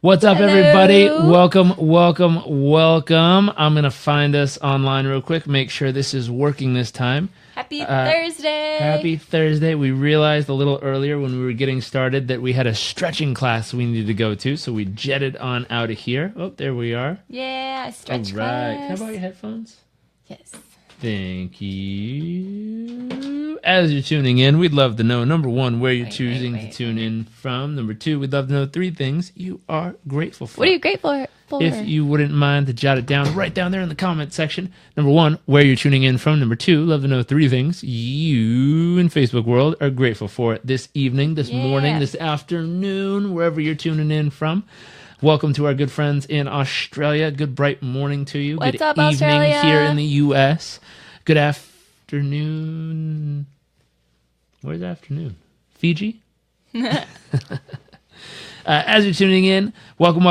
What's up, Hello. everybody? Welcome. I'm going to find us online real quick, make sure this is working this time. Happy Thursday. Happy Thursday. We realized a little earlier when we were getting started that we had a stretching class we needed to go to, so we jetted on out of here. Oh, there we are. Yeah, stretch All right. class. Can I borrow your headphones? Yes. Thank you. As you're tuning in, we'd love to know, number one, where you're choosing to tune in from. Number two, we'd love to know 3 things you are grateful for. What are you grateful for? If you wouldn't mind to jot it down right down there in the comment section. Number one, where you're tuning in from. Number two, love to know 3 things you in Facebook world are grateful for this evening, this morning, this afternoon, wherever you're tuning in from. Welcome to our good friends in Australia. Good bright morning to you. What's good up, evening Australia? here in the U.S. Good afternoon. Where's afternoon? Fiji? As you're tuning in, welcome.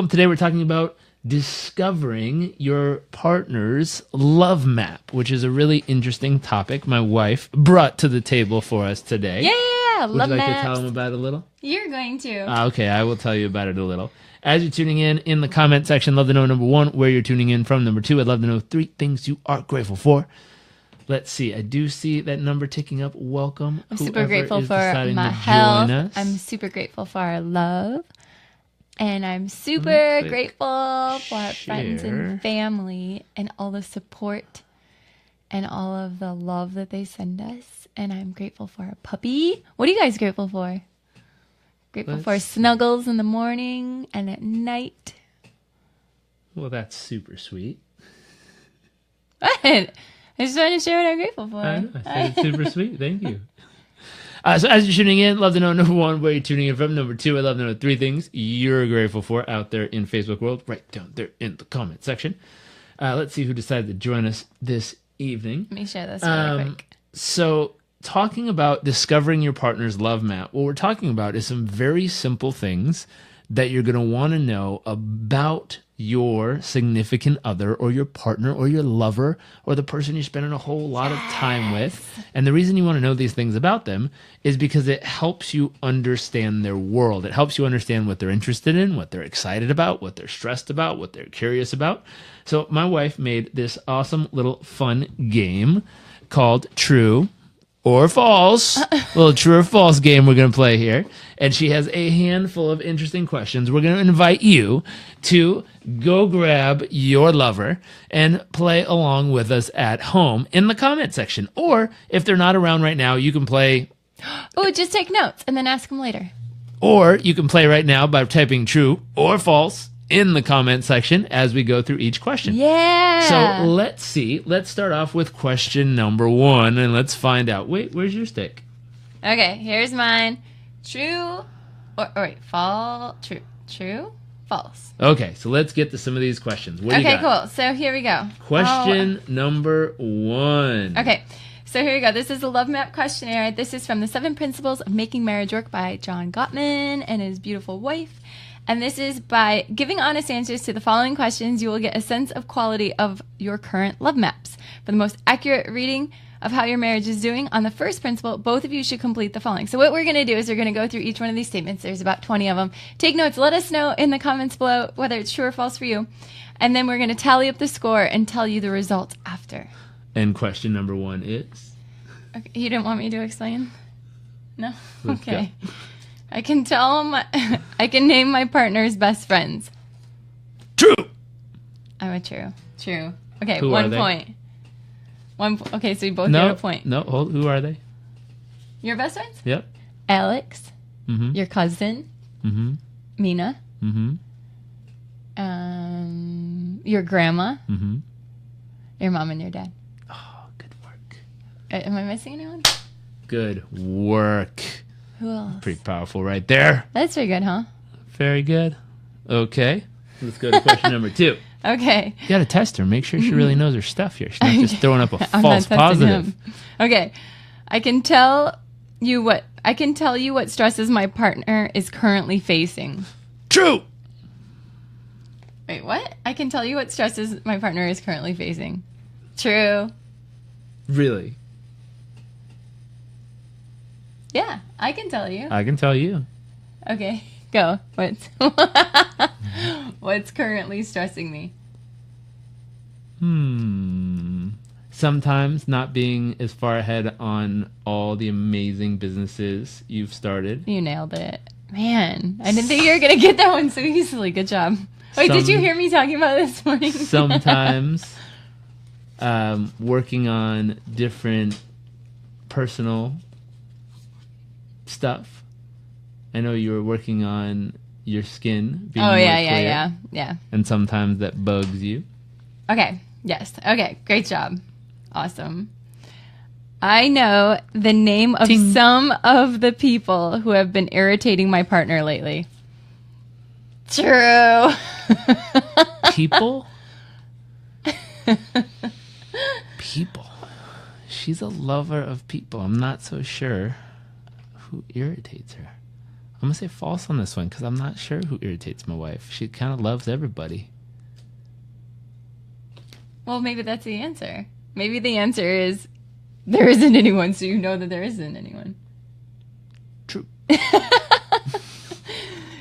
Today we're talking about discovering your partner's love map, which is a really interesting topic my wife brought to the table for us today. Yeah, Would love you like maps. to tell them about it a little? You're going to. Okay, I will tell you about it a little. As you're tuning in the comment section, love to know, number one, where you're tuning in from. Number two, I'd love to know 3 things you are grateful for. Let's see. I do see that number ticking up. Welcome. I'm super grateful for my health. I'm super grateful for our love. And I'm super grateful for our friends and family and all the support and all of the love that they send us. And I'm grateful for our puppy. What are you guys grateful for? Grateful for snuggles in the morning and at night. Well, that's super sweet. What? I just wanted to share what I'm grateful for. I know. I said it's super sweet. Thank you. So as you're tuning in, love to know, number one, where you're tuning in from. Number two, I'd love to know 3 things you're grateful for out there in Facebook world. Right down there in the comment section. Let's see who decided to join us this evening. Let me share this really quick. So talking about discovering your partner's love map, what we're talking about is some very simple things that you're going to want to know about your significant other or your partner or your lover or the person you're spending a whole lot of time with. And the reason you want to know these things about them is because it helps you understand their world. It helps you understand what they're interested in, what they're excited about, what they're stressed about, what they're curious about. So my wife made this awesome little fun game called True or False. A little true or false game we're going to play here. And she has a handful of interesting questions. We're going to invite you to go grab your lover and play along with us at home in the comment section. Or if they're not around right now, you can play. Oh, just take notes and then ask them later. Or you can play right now by typing true or false in the comment section as we go through each question. Yeah. So let's see. Let's start off with question number 1 and let's find out. Wait, where's your stick? Okay, here's mine. True or wait, true, false. Okay, so let's get to some of these questions. What do you got? Okay, cool. So here we go. Question number 1. Okay, so here we go. This is the Love Map questionnaire. This is from the 7 Principles of Making Marriage Work by John Gottman and his beautiful wife. And this is by giving honest answers to the following questions, you will get a sense of quality of your current love maps. For the most accurate reading of how your marriage is doing, on the first principle, both of you should complete the following. So what we're going to do is we're going to go through each one of these statements. There's about 20 of them. Take notes. Let us know in the comments below whether it's true or false for you. And then we're going to tally up the score and tell you the results after. And question number 1 is? Okay, you didn't want me to explain? No? Let's Okay. Go. I can name my partner's best friends. True. I'm a true. True. Okay, Who 1 are they? point. Okay, so we both get a point. No, hold. Who are they? Your best friends? Yep. Alex, Mm-hmm. your cousin, Mm-hmm. Mina, Mm-hmm. your grandma, Mm-hmm. your mom, and your dad. Oh, good work. Am I missing anyone? Good work. Who else? Pretty powerful right there. That's pretty good, huh? Very good. Okay. Let's go to question number 2. Okay. You got to test her. Make sure she really knows her stuff here. She's not just throwing up a I'm false not testing positive. him. Okay. I can tell you what stresses my partner is currently facing. True. Wait, what? I can tell you what stresses my partner is currently facing. True. Really? Yeah, I can tell you. I can tell you. Okay. Go. What's currently stressing me? Sometimes not being as far ahead on all the amazing businesses you've started. You nailed it. Man, I didn't think you were going to get that one so easily. Good job. Wait, did you hear me talking about it this morning? Sometimes working on different personal stuff. I know you were working on your skin being more clear. Yeah. And sometimes that bugs you. Okay. Yes. Okay. Great job. Awesome. I know the name of some of the people who have been irritating my partner lately. True. People? People. She's a lover of people. I'm not so sure who irritates her. I'm going to say false on this one because I'm not sure who irritates my wife. She kind of loves everybody. Well, maybe that's the answer. Maybe the answer is there isn't anyone, so you know that there isn't anyone. True.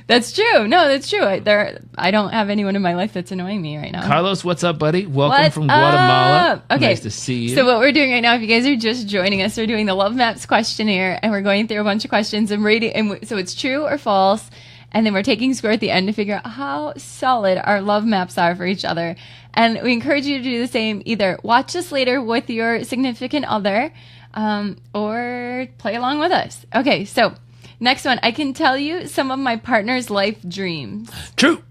That's true. No, that's true. I don't have anyone in my life that's annoying me right now. Carlos, what's up, buddy? Welcome from Guatemala. Okay. Nice to see you. So what we're doing right now, if you guys are just joining us, we're doing the Love Maps questionnaire, and we're going through a bunch of questions and rating. And so it's true or false, and then we're taking a score at the end to figure out how solid our love maps are for each other. And we encourage you to do the same. Either watch us later with your significant other, or play along with us. Okay, so next one. I can tell you some of my partner's life dreams. True.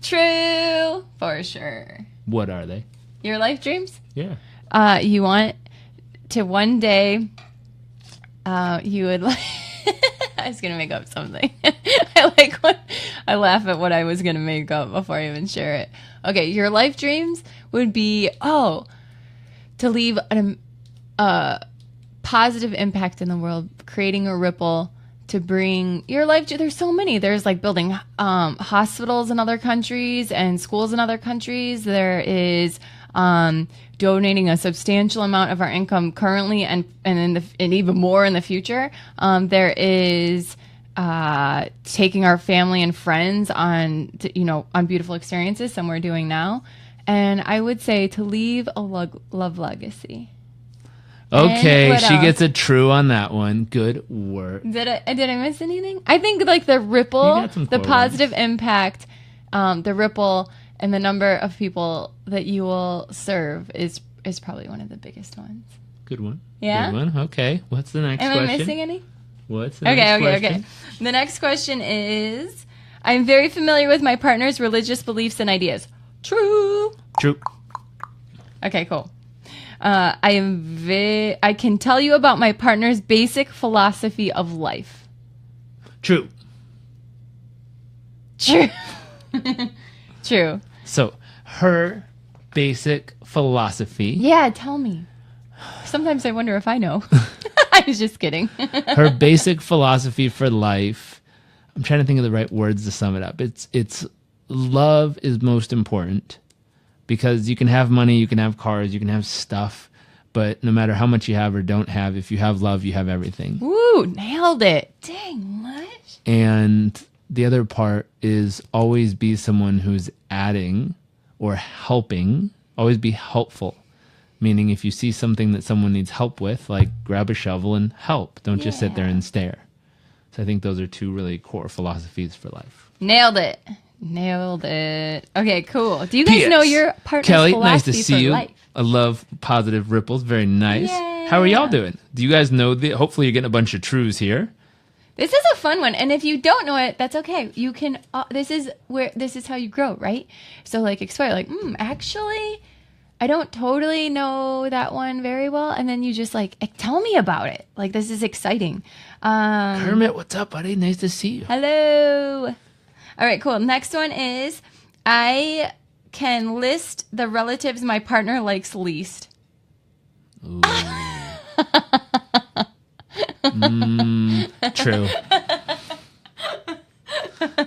True. For sure. What are they? Your life dreams? Yeah. You want to one day, you would like... I was going to make up something. I laugh at what I was going to make up before I even share it. Okay, your life dreams would be, to leave a positive impact in the world, creating a ripple to bring your life to, there's so many. There's like building hospitals in other countries and schools in other countries. There is donating a substantial amount of our income currently and even more in the future. There is taking our family and friends on beautiful experiences, some we're doing now. And I would say to leave a love legacy. Okay, she gets a true on that one. Good work. Did I miss anything? I think like the ripple, the positive impact, the ripple, and the number of people that you will serve is probably one of the biggest ones. Good one. Yeah? Good one. Okay. What's the next question? Am I missing any? What's the next question? Okay. The next question is, I'm very familiar with my partner's religious beliefs and ideas. True. True. Okay, cool. I can tell you about my partner's basic philosophy of life. True. True. True. So, her basic philosophy. Yeah, tell me. Sometimes I wonder if I know. I was just kidding. Her basic philosophy for life. I'm trying to think of the right words to sum it up. It's love is most important. Because you can have money, you can have cars, you can have stuff, but no matter how much you have or don't have, if you have love, you have everything. Woo, nailed it. Dang, much. And the other part is always be someone who's adding or helping, always be helpful. Meaning if you see something that someone needs help with, like grab a shovel and help. Don't just sit there and stare. So I think those are two really core philosophies for life. Nailed it. Okay, cool. Do you guys know your partner's Kelly, philosophy nice to see you. life? I love positive ripples. Very nice. Yeah. How are y'all doing? Do you guys know hopefully you're getting a bunch of trues here. This is a fun one, and if you don't know it, that's okay. You can. This is how you grow, right? So like explore, like, actually, I don't totally know that one very well, and then you just like tell me about it. Like this is exciting. Kermit, what's up, buddy? Nice to see you. Hello. All right, cool. Next one is I can list the relatives my partner likes least. Ooh. True.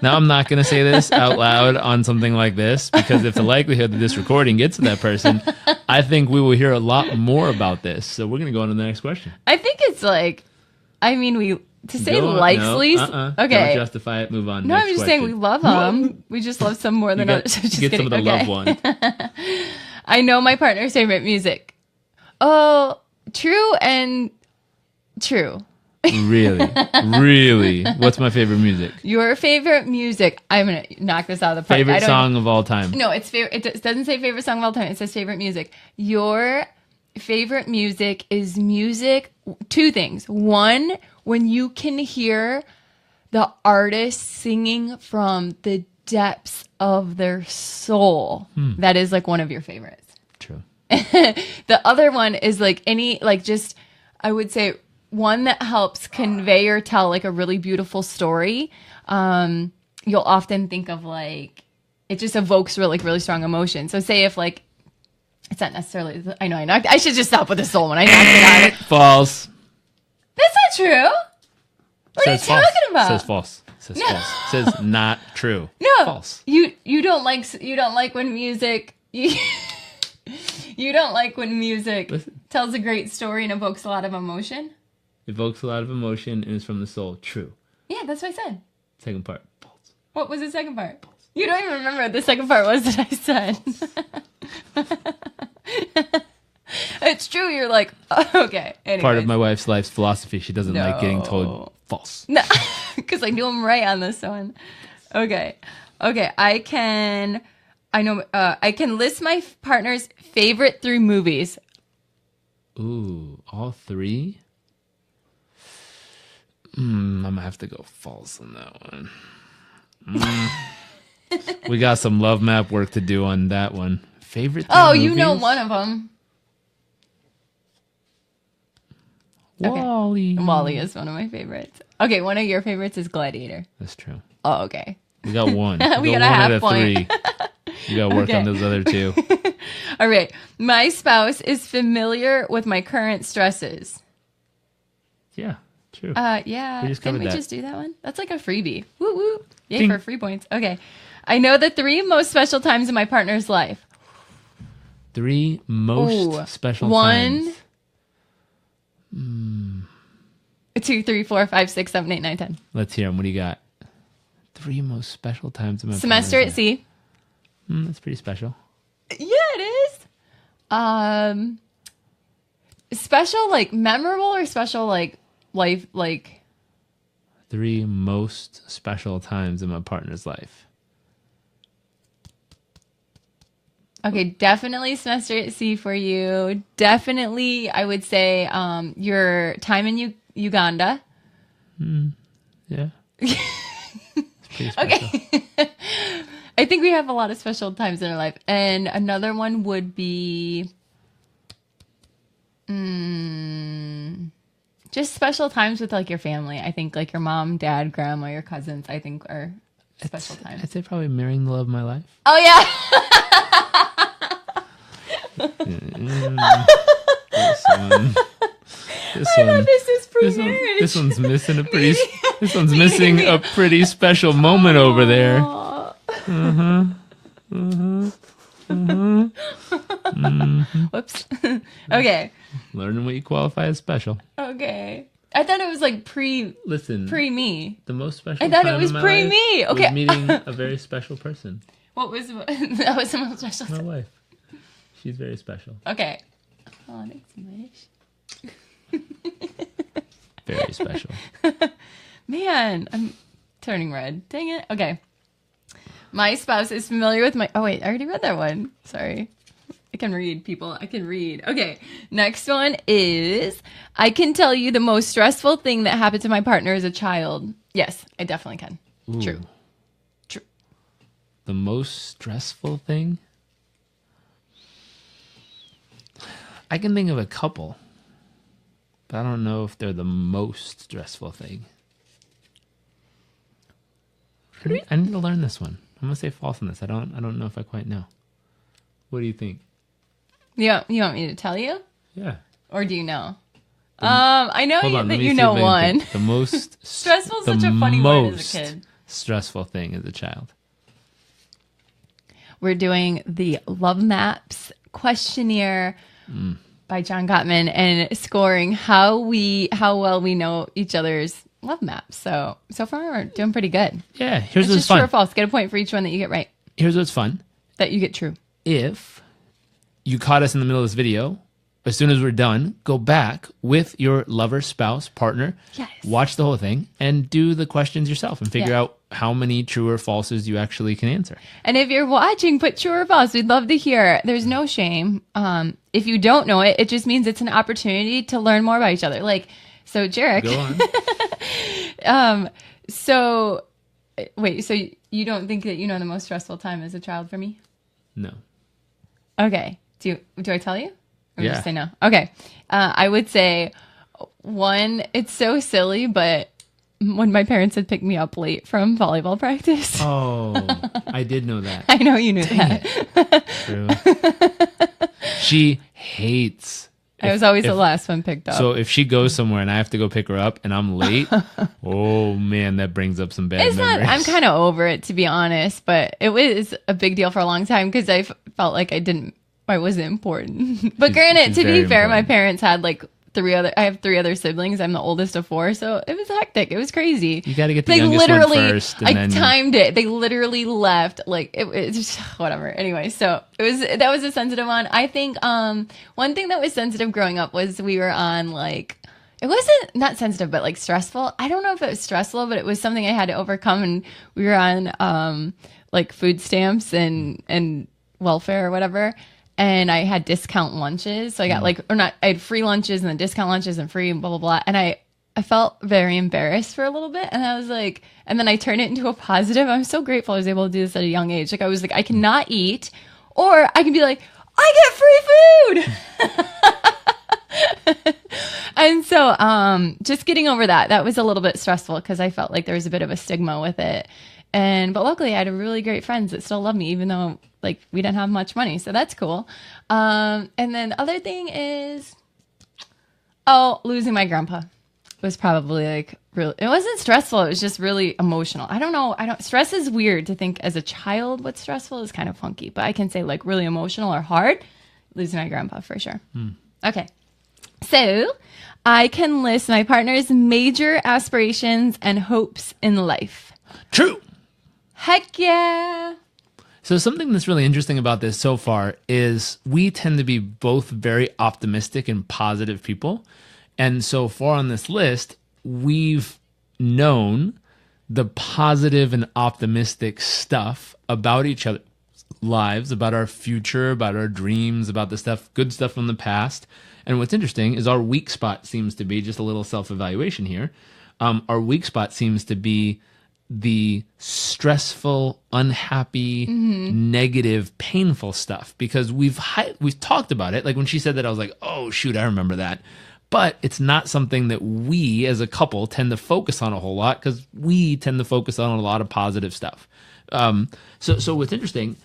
Now, I'm not going to say this out loud on something like this because if the likelihood that this recording gets to that person, I think we will hear a lot more about this. So we're going to go on to the next question. I think it's like, I mean, To say Go on. likes No, least? Don't Okay. justify it. Move on. No, Next I'm just saying we question. love them. We just love some more than You others. Just get kidding. some of the Okay. loved one. I know my partner's favorite music. Oh, true and true. Really? Really? What's my favorite music? Your favorite music. I'm going to knock this out of the park. Favorite song of all time? No, it's favorite. It doesn't say favorite song of all time. It says favorite music. Your favorite music is music. Two things. One, when you can hear the artist singing from the depths of their soul. That is like one of your favorites. True. The other one is like any, like just, I would say one that helps convey or tell like a really beautiful story. You'll often think of like, it just evokes really strong emotion. So say if like, it's not necessarily, I should just stop with the soul one. I knocked it out. False. That's not true. What are you Says false. talking about? Says false. Says false. Says not true. No, False. You don't like when music you don't like when music Listen. tells a great story and evokes a lot of emotion. Evokes a lot of emotion and is from the soul. True. Yeah, that's what I said. Second part. False. What was the second part? You don't even remember what the second part was that I said. It's true. You're like, okay. Anyways. Part of my wife's life's philosophy. She doesn't like getting No. told false. No, because I knew I'm right on this one. Okay. I can list my partner's favorite 3 movies. Ooh, all 3? I'm gonna have to go false on that one. We got some love map work to do on that one. Favorite 3 Oh, movies? you know one of them. Okay. Wall-E is one of my favorites. Okay, one of your favorites is Gladiator. That's true. Oh, okay. We got one. We got got a one half out of point. 3. You got to work on Okay. those other 2. All right. My spouse is familiar with my current stresses. Yeah, true. Yeah. We just Didn't covered we that. just do that one? That's like a freebie. Woo woo. Yay Ding. for free points. Okay. I know the 3 most special times in my partner's life. 3 most Ooh. special 1, times. 2, 3, 4, 5, 6, 7, 8, 9, 10. Let's hear them. What do you got? 3 most special times in my Semester at partner's sea. life. That's pretty special. Yeah, it is. Special, like memorable, or special, like life, like. 3 most special times in my partner's life. Okay, definitely semester at sea for you. Definitely, I would say your time in Uganda. Yeah. It's pretty special. Okay. I think we have a lot of special times in our life. And another one would be just special times with like your family. I think like your mom, dad, grandma, your cousins, I think are special times. I'd say probably marrying the love of my life. Oh, yeah. This I know one. this is pre-marriage. This one's missing a pretty. This one's missing a pretty special moment over there. Whoops. Okay. Learning what you qualify as special. Okay. I thought it was like Listen, pre-me. the most special. I thought time it was in my pre-me. life Okay. was meeting a very special person. What was that was the most special My time. wife. She's very special. Okay. Oh, thanks, Mish. Very special. Man, I'm turning red. Dang it. Okay. My spouse is familiar with my... Oh, wait. I already read that one. Sorry. I can read, people. I can read. Okay. Next one is... I can tell you the most stressful thing that happened to my partner as a child. Yes, I definitely can. Ooh. True. The most stressful thing? I can think of a couple, but I don't know if they're the most stressful thing. I need to learn this one. I'm gonna say false on this. I don't know if I quite know. What do you think? You want me to tell you? Yeah. Or do you know? I know Hold on, that let me you see know if I can one. think. The most Stressful is the such a funny word as a most kid. stressful thing as a child. We're doing the Love Maps questionnaire by John Gottman and scoring how well we know each other's love maps. So far we're doing pretty good. Yeah, here's It's what's just true fun. or false. Get a point for each one that you get right. Here's what's fun. That you get true. If you caught us in the middle of this video, as soon as we're done, go back with your lover, spouse, partner, Yes. watch the whole thing, and do the questions yourself and figure Yeah. out how many true or falses you actually can answer. And if you're watching, put true or false. We'd love to hear. There's no shame. If you don't know it, it just means it's an opportunity to learn more about each other. Like, so Jairek. Go on. So, wait, so you don't think that you know the most stressful time as a child for me? No. Okay. Do I tell you? Or Yeah. just say no? Okay. I would say one, it's so silly, but when my parents had picked me up late from volleyball practice. Oh, I did know that. I know you knew that. True. She hates. I was always the last one picked up. So if she goes somewhere and I have to go pick her up and I'm late, oh man, that brings up some bad It's not, memories. I'm kind of over it, to be honest, but it was a big deal for a long time because I felt like I wasn't important. But granted, she's to be very fair, my important. parents had like I have three other siblings. I'm the oldest of four, so it was hectic. It was crazy. You got to get the youngest one first. And I then timed it. They literally left like it was just whatever. Anyway, so that was a sensitive one. I think one thing that was sensitive growing up was we were on like, it wasn't not sensitive, but like stressful. I don't know if it was stressful, but it was something I had to overcome. And we were on like food stamps and welfare or whatever. And I had discount lunches. So I got I had free lunches and then discount lunches and free and blah, blah, blah. And I felt very embarrassed for a little bit. And I was like, and then I turned it into a positive. I'm so grateful I was able to do this at a young age. Like I was like, I cannot eat, or I can be like, I get free food. And so just getting over that was a little bit stressful because I felt like there was a bit of a stigma with it. But luckily I had really great friends that still love me, even though like we didn't have much money. So that's cool. And then the other thing is, losing my grandpa was probably like really, it wasn't stressful. It was just really emotional. I don't know. Stress is weird to think as a child. What's stressful is kind of funky, but I can say like really emotional or hard. Losing my grandpa for sure. Okay. So I can list my partner's major aspirations and hopes in life. True. Heck yeah. So something that's really interesting about this so far is we tend to be both very optimistic and positive people. And so far on this list, we've known the positive and optimistic stuff about each other's lives, about our future, about our dreams, about the good stuff from the past. And what's interesting is our weak spot seems to be, just a little self-evaluation here, our weak spot seems to be the stressful, unhappy, negative, painful stuff, because we've talked about it. Like when she said that, I was like, oh shoot, I remember that. But it's not something that we as a couple tend to focus on a whole lot, because we tend to focus on a lot of positive stuff. So what's interesting,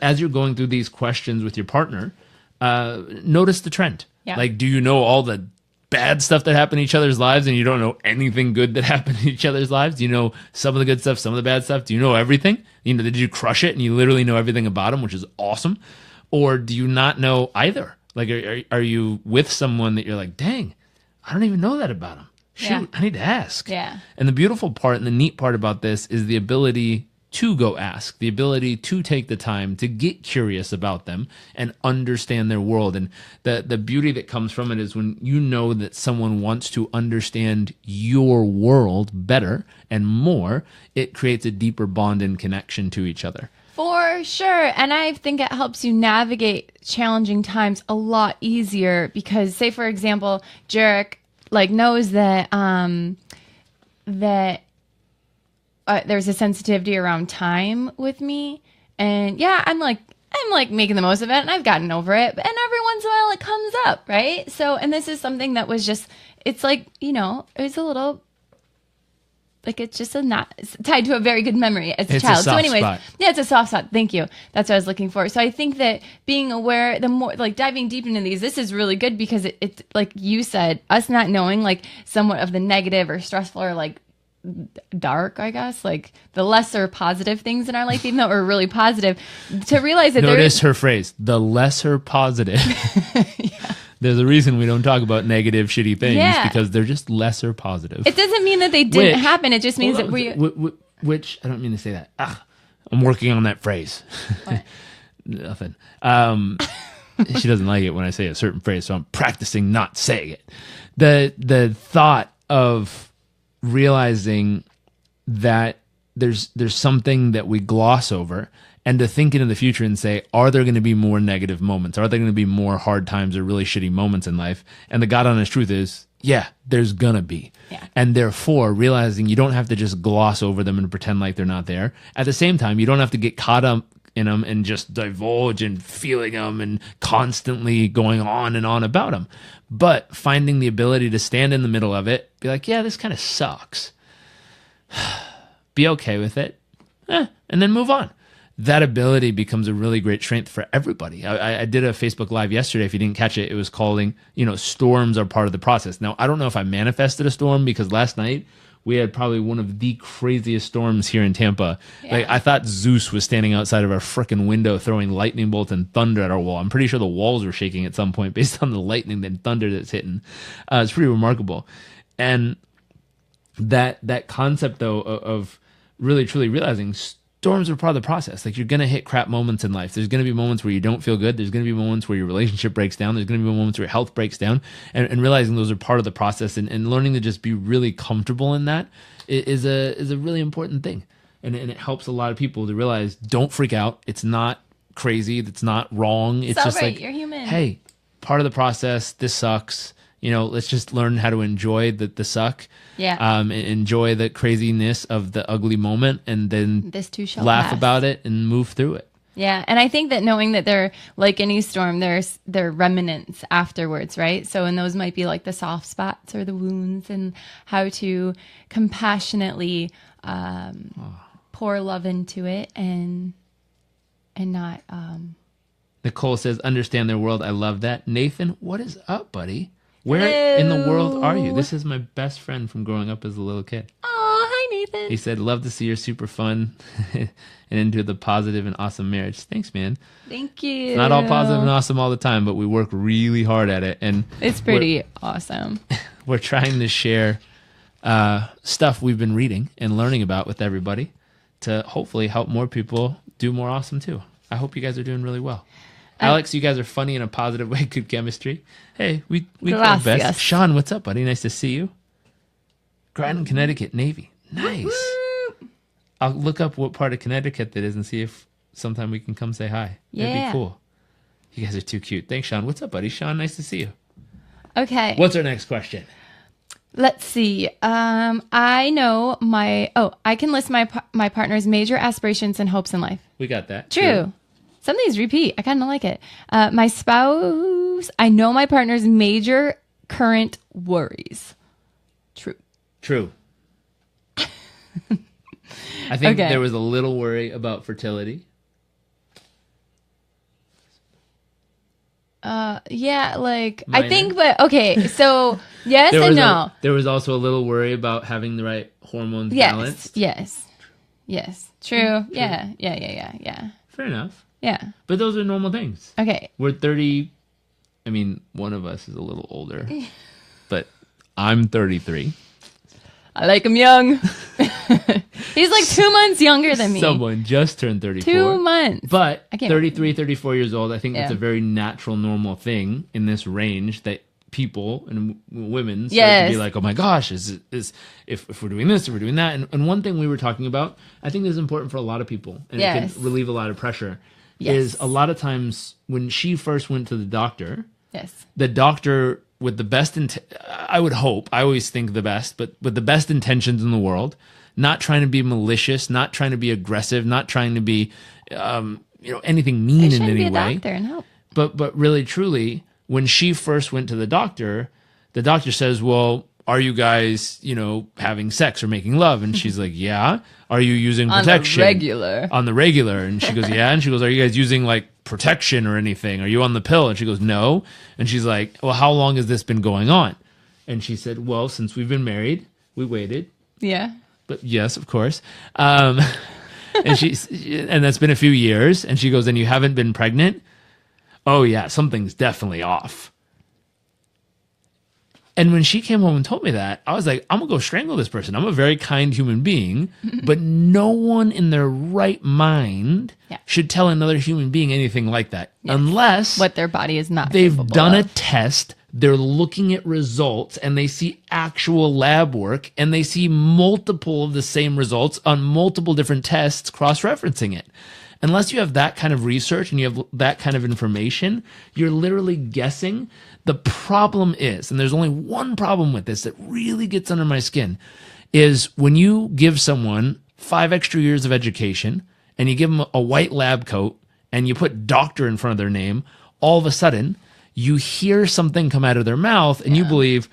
as you're going through these questions with your partner, notice the trend. Yeah. Like, do you know all the bad stuff that happened in each other's lives and you don't know anything good that happened in each other's lives? Do you know some of the good stuff, some of the bad stuff? Do you know everything? Did you crush it and you literally know everything about them, which is awesome? Or do you not know either? Like, are you with someone that you're like, dang, I don't even know that about them. Shoot, Yeah. I need to ask. Yeah. And the beautiful part and the neat part about this is the ability to go ask, the ability to take the time to get curious about them and understand their world. And the beauty that comes from it is when you know that someone wants to understand your world better and more, it creates a deeper bond and connection to each other. For sure. And I think it helps you navigate challenging times a lot easier because, say, for example, Jairek knows that there's a sensitivity around time with me. And yeah, I'm making the most of it and I've gotten over it. And every once in a while it comes up, right? So, and this is something that was just, it's like, it was a little, like it's just not tied to a very good memory as a child. A soft anyways, spot. Yeah, it's a soft spot. Thank you. That's what I was looking for. So I think that being aware, the more diving deep into these, this is really good because it's like you said, us not knowing somewhat of the negative or stressful or dark, I guess, the lesser positive things in our life, even though we're really positive, to realize that Notice her phrase, the lesser positive. Yeah. There's a reason we don't talk about negative, shitty things Yeah. because they're just lesser positive. It doesn't mean that they didn't happen. It just means that Which, I don't mean to say that. I'm working on that phrase. What? Nothing. She doesn't like it when I say a certain phrase, so I'm practicing not saying it. The thought of realizing that there's something that we gloss over, and to think into the future and say, are there going to be more negative moments? Are there going to be more hard times or really shitty moments in life? And the God honest truth is, yeah, there's going to be. Yeah. And therefore, realizing you don't have to just gloss over them and pretend like they're not there. At the same time, you don't have to get caught up in them and just divulge and feeling them and constantly going on and on about them. But finding the ability to stand in the middle of it, be like, yeah, this kind of sucks. Be okay with it, and then move on. That ability becomes a really great strength for everybody. I did a Facebook Live yesterday. If you didn't catch it, it was calling, storms are part of the process. Now, I don't know if I manifested a storm because last night we had probably one of the craziest storms here in Tampa. Yeah. Like, I thought Zeus was standing outside of our frickin' window throwing lightning bolts and thunder at our wall. I'm pretty sure the walls were shaking at some point based on the lightning and thunder that's hitting. It's pretty remarkable. And that concept, though, of really, truly realizing storms are part of the process. Like, you're going to hit crap moments in life. There's going to be moments where you don't feel good. There's going to be moments where your relationship breaks down. There's going to be moments where your health breaks down. And realizing those are part of the process and learning to just be really comfortable in that is a really important thing. And it helps a lot of people to realize, don't freak out. It's not crazy. It's not wrong. It's just like, you're human. Hey, part of the process. This sucks. Let's just learn how to enjoy the suck. Yeah. Enjoy the craziness of the ugly moment, and then This too shall laugh pass. about it and move through it. Yeah, and I think that knowing that they're like any storm, there's remnants afterwards, right? So, and those might be like the soft spots or the wounds, and how to compassionately pour love into it and not. Nicole says, "Understand their world." I love that. Nathan, what is up, buddy? Where in the world are you? This is my best friend from growing up as a little kid. Oh, hi, Nathan. He said, "Love to see you're super fun and into the positive and awesome marriage." Thanks, man. Thank you. Not all positive and awesome all the time, but we work really hard at it, and It's pretty awesome. we're trying to share stuff we've been reading and learning about with everybody to hopefully help more people do more awesome too. I hope you guys are doing really well. Alex, you guys are funny in a positive way. Good chemistry. Hey, we go best. Gracias. Sean, what's up, buddy? Nice to see you. Groton, Connecticut, Navy. Nice. I'll look up what part of Connecticut that is and see if sometime we can come say hi. That'd Yeah. be cool. You guys are too cute. Thanks, Sean. What's up, buddy? Sean, nice to see you. Okay. What's our next question? Let's see. I know I can list my partner's major aspirations and hopes in life. We got that. True. Some of these repeat. I kind of like it. My spouse, I know my partner's major current worries. True. True. I think Okay. there was a little worry about fertility. Yeah, like, Minor. I think, but okay, so yes There and was no. there was also a little worry about having the right hormones Yes, balanced. yes. True. Yeah. Fair enough. Yeah. But those are normal things. Okay. We're 30. I mean, one of us is a little older, but I'm 33. I like him young. He's like 2 months younger than me. Someone just turned 34. 2 months. But I can't 33, 34 years old, I think that's Yeah. a very natural, normal thing in this range that people and women start to Yes. be like, oh my gosh, is if we're doing this, if we're doing that. And one thing we were talking about, I think is important for a lot of people, and Yes. it can relieve a lot of pressure, Yes. is a lot of times when she first went to the doctor, Yes. the doctor with the best I would hope, I always think the best, but with the best intentions in the world, not trying to be malicious, not trying to be aggressive, not trying to be anything mean They in shouldn't any be a way. doctor and help. But really truly, when she first went to the doctor says, "Well, are you guys, having sex or making love?" And she's like, "Yeah." "Are you using protection?" On the regular. And she goes, "Yeah." And she goes, "Are you guys using like protection or anything? Are you on the pill?" And she goes, "No." And she's like, "Well, how long has this been going on?" And she said, "Well, since we've been married, we waited." Yeah. But yes, of course. And and that's been a few years. And she goes, "And you haven't been pregnant?" "Oh yeah, something's definitely off." And when she came home and told me that, I was like, I'm going to go strangle this person. I'm a very kind human being, but no one in their right mind should tell another human being anything like that unless what their body is not they've capable done a of. test, they're looking at results, and they see actual lab work, and they see multiple of the same results on multiple different tests cross-referencing it. Unless you have that kind of research and you have that kind of information, you're literally guessing. The problem is, and there's only one problem with this that really gets under my skin, is when you give someone 5 extra years of education and you give them a white lab coat and you put doctor in front of their name, all of a sudden you hear something come out of their mouth and you believe,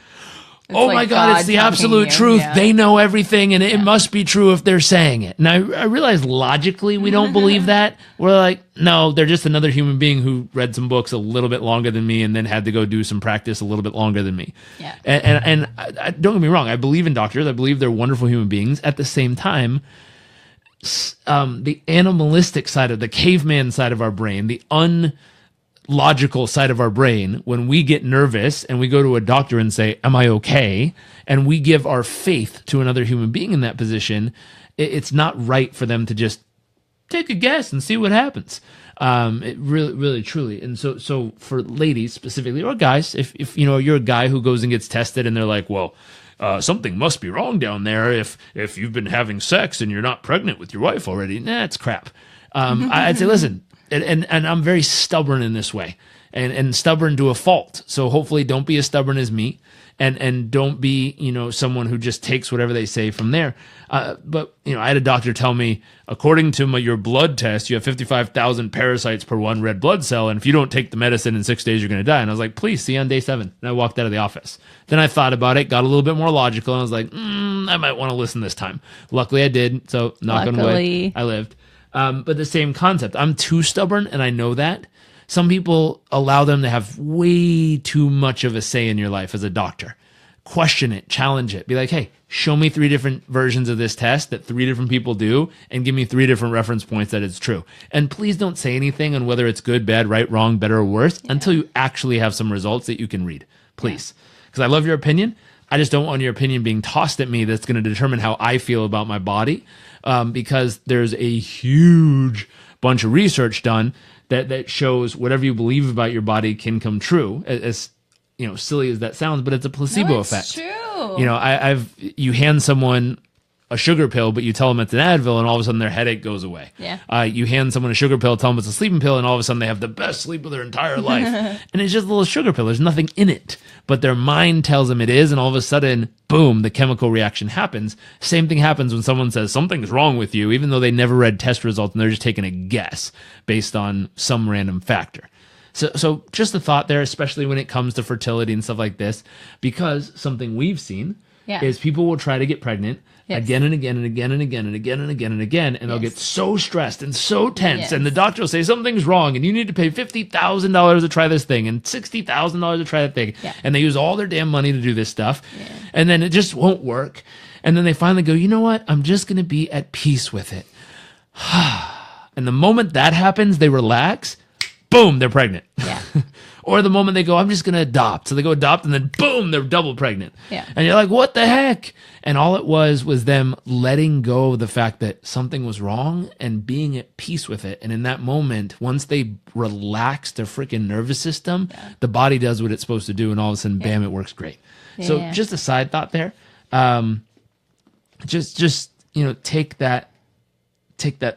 oh my God, it's the absolute truth. Yeah. They know everything, and it must be true if they're saying it. And I realize logically we don't believe that. We're like, no, they're just another human being who read some books a little bit longer than me and then had to go do some practice a little bit longer than me. Yeah. And I, don't get me wrong. I believe in doctors. I believe they're wonderful human beings. At the same time, the animalistic side of the caveman side of our brain, the logical side of our brain, when we get nervous and we go to a doctor and say, am I okay? And we give our faith to another human being in that position, it's not right for them to just take a guess and see what happens. It really, really, truly. And so for ladies specifically, or guys, if you know, you're a guy who goes and gets tested and they're like, well, something must be wrong down there if you've been having sex and you're not pregnant with your wife already. Nah, it's crap. I'd say, listen, and I'm very stubborn in this way, and stubborn to a fault. So hopefully don't be as stubborn as me, and don't be, you know, someone who just takes whatever they say from there. But, you know, I had a doctor tell me, according to your blood test, you have 55,000 parasites per 1 red blood cell. And if you don't take the medicine in 6 days, you're going to die. And I was like, please see you on day 7. And I walked out of the office. Then I thought about it, got a little bit more logical. And I was like, I might want to listen this time. Luckily I did. So knock on wood, I lived. But the same concept. I'm too stubborn, and I know that. Some people allow them to have way too much of a say in your life as a doctor. Question it, challenge it. Be like, hey, show me 3 different versions of this test that 3 different people do, and give me 3 different reference points that it's true. And please don't say anything on whether it's good, bad, right, wrong, better, or worse until you actually have some results that you can read. Please. Because I love your opinion. I just don't want your opinion being tossed at me that's going to determine how I feel about my body. Because there's a huge bunch of research done that shows whatever you believe about your body can come true. As you know, silly as that sounds, but it's a placebo effect. True. You know, you hand someone a sugar pill, but you tell them it's an Advil, and all of a sudden their headache goes away. Yeah. You hand someone a sugar pill, tell them it's a sleeping pill, and all of a sudden they have the best sleep of their entire life. And it's just a little sugar pill. There's nothing in it, but their mind tells them it is, and all of a sudden, boom, the chemical reaction happens. Same thing happens when someone says something's wrong with you, even though they never read test results and they're just taking a guess based on some random factor. So just a thought there, especially when it comes to fertility and stuff like this, because something we've seen is people will try to get pregnant again and again and again and again and again and again and again, and they'll get so stressed and so tense, and the doctor will say something's wrong, and you need to pay $50,000 to try this thing and $60,000 to try that thing, and they use all their damn money to do this stuff, and then it just won't work, and then they finally go, you know what? I'm just going to be at peace with it. And the moment that happens, they relax. Boom, they're pregnant. Yeah. Or the moment they go, I'm just going to adopt. So they go adopt, and then boom, they're double pregnant. Yeah. And you're like, what the heck? And all it was them letting go of the fact that something was wrong and being at peace with it. And in that moment, once they relax their freaking nervous system, the body does what it's supposed to do, and all of a sudden, bam, it works great. Yeah. So just a side thought there. Just you know, take that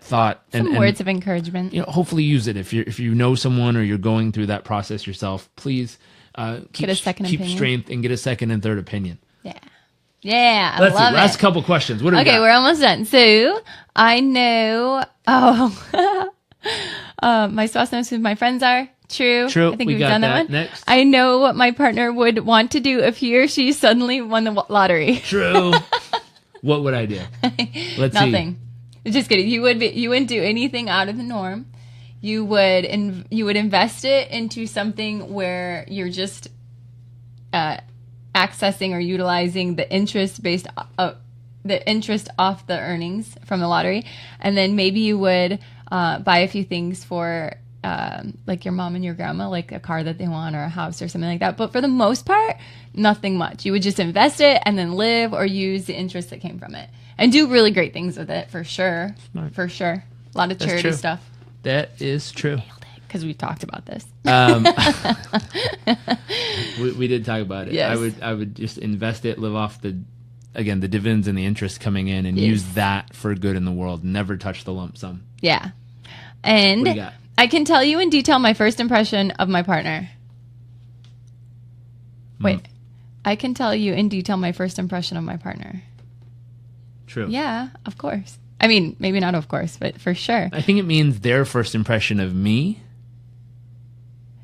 thought and words of encouragement. You know, hopefully use it if you know someone or you're going through that process yourself. Please keep strength and get a second and third opinion. Yeah, I love it. Last couple questions. What do we got? We're almost done. So I know. My spouse knows who my friends are. True. I think we've done that one. Next. I know what my partner would want to do if he or she suddenly won the lottery. True. What would I do? Let's Nothing. See. Just kidding. You wouldn't do anything out of the norm. You would invest it into something where you're just accessing or utilizing the interest off the earnings from the lottery, and then maybe you would buy a few things for like your mom and your grandma, like a car that they want or a house or something like that. But for the most part, nothing much. You would just invest it and then live or use the interest that came from it and do really great things with it for sure. Smart. For sure. A lot of charity true. stuff. That is true. Because we've talked about this. We did talk about it. Yes. I would just invest it, live off the dividends and the interest coming in, and use that for good in the world. Never touch the lump sum. Yeah. What do you And got? I can tell you in detail my first impression of my partner. Wait. I can tell you in detail my first impression of my partner. True. Yeah, of course. I mean, maybe not of course, but for sure. I think it means their first impression of me.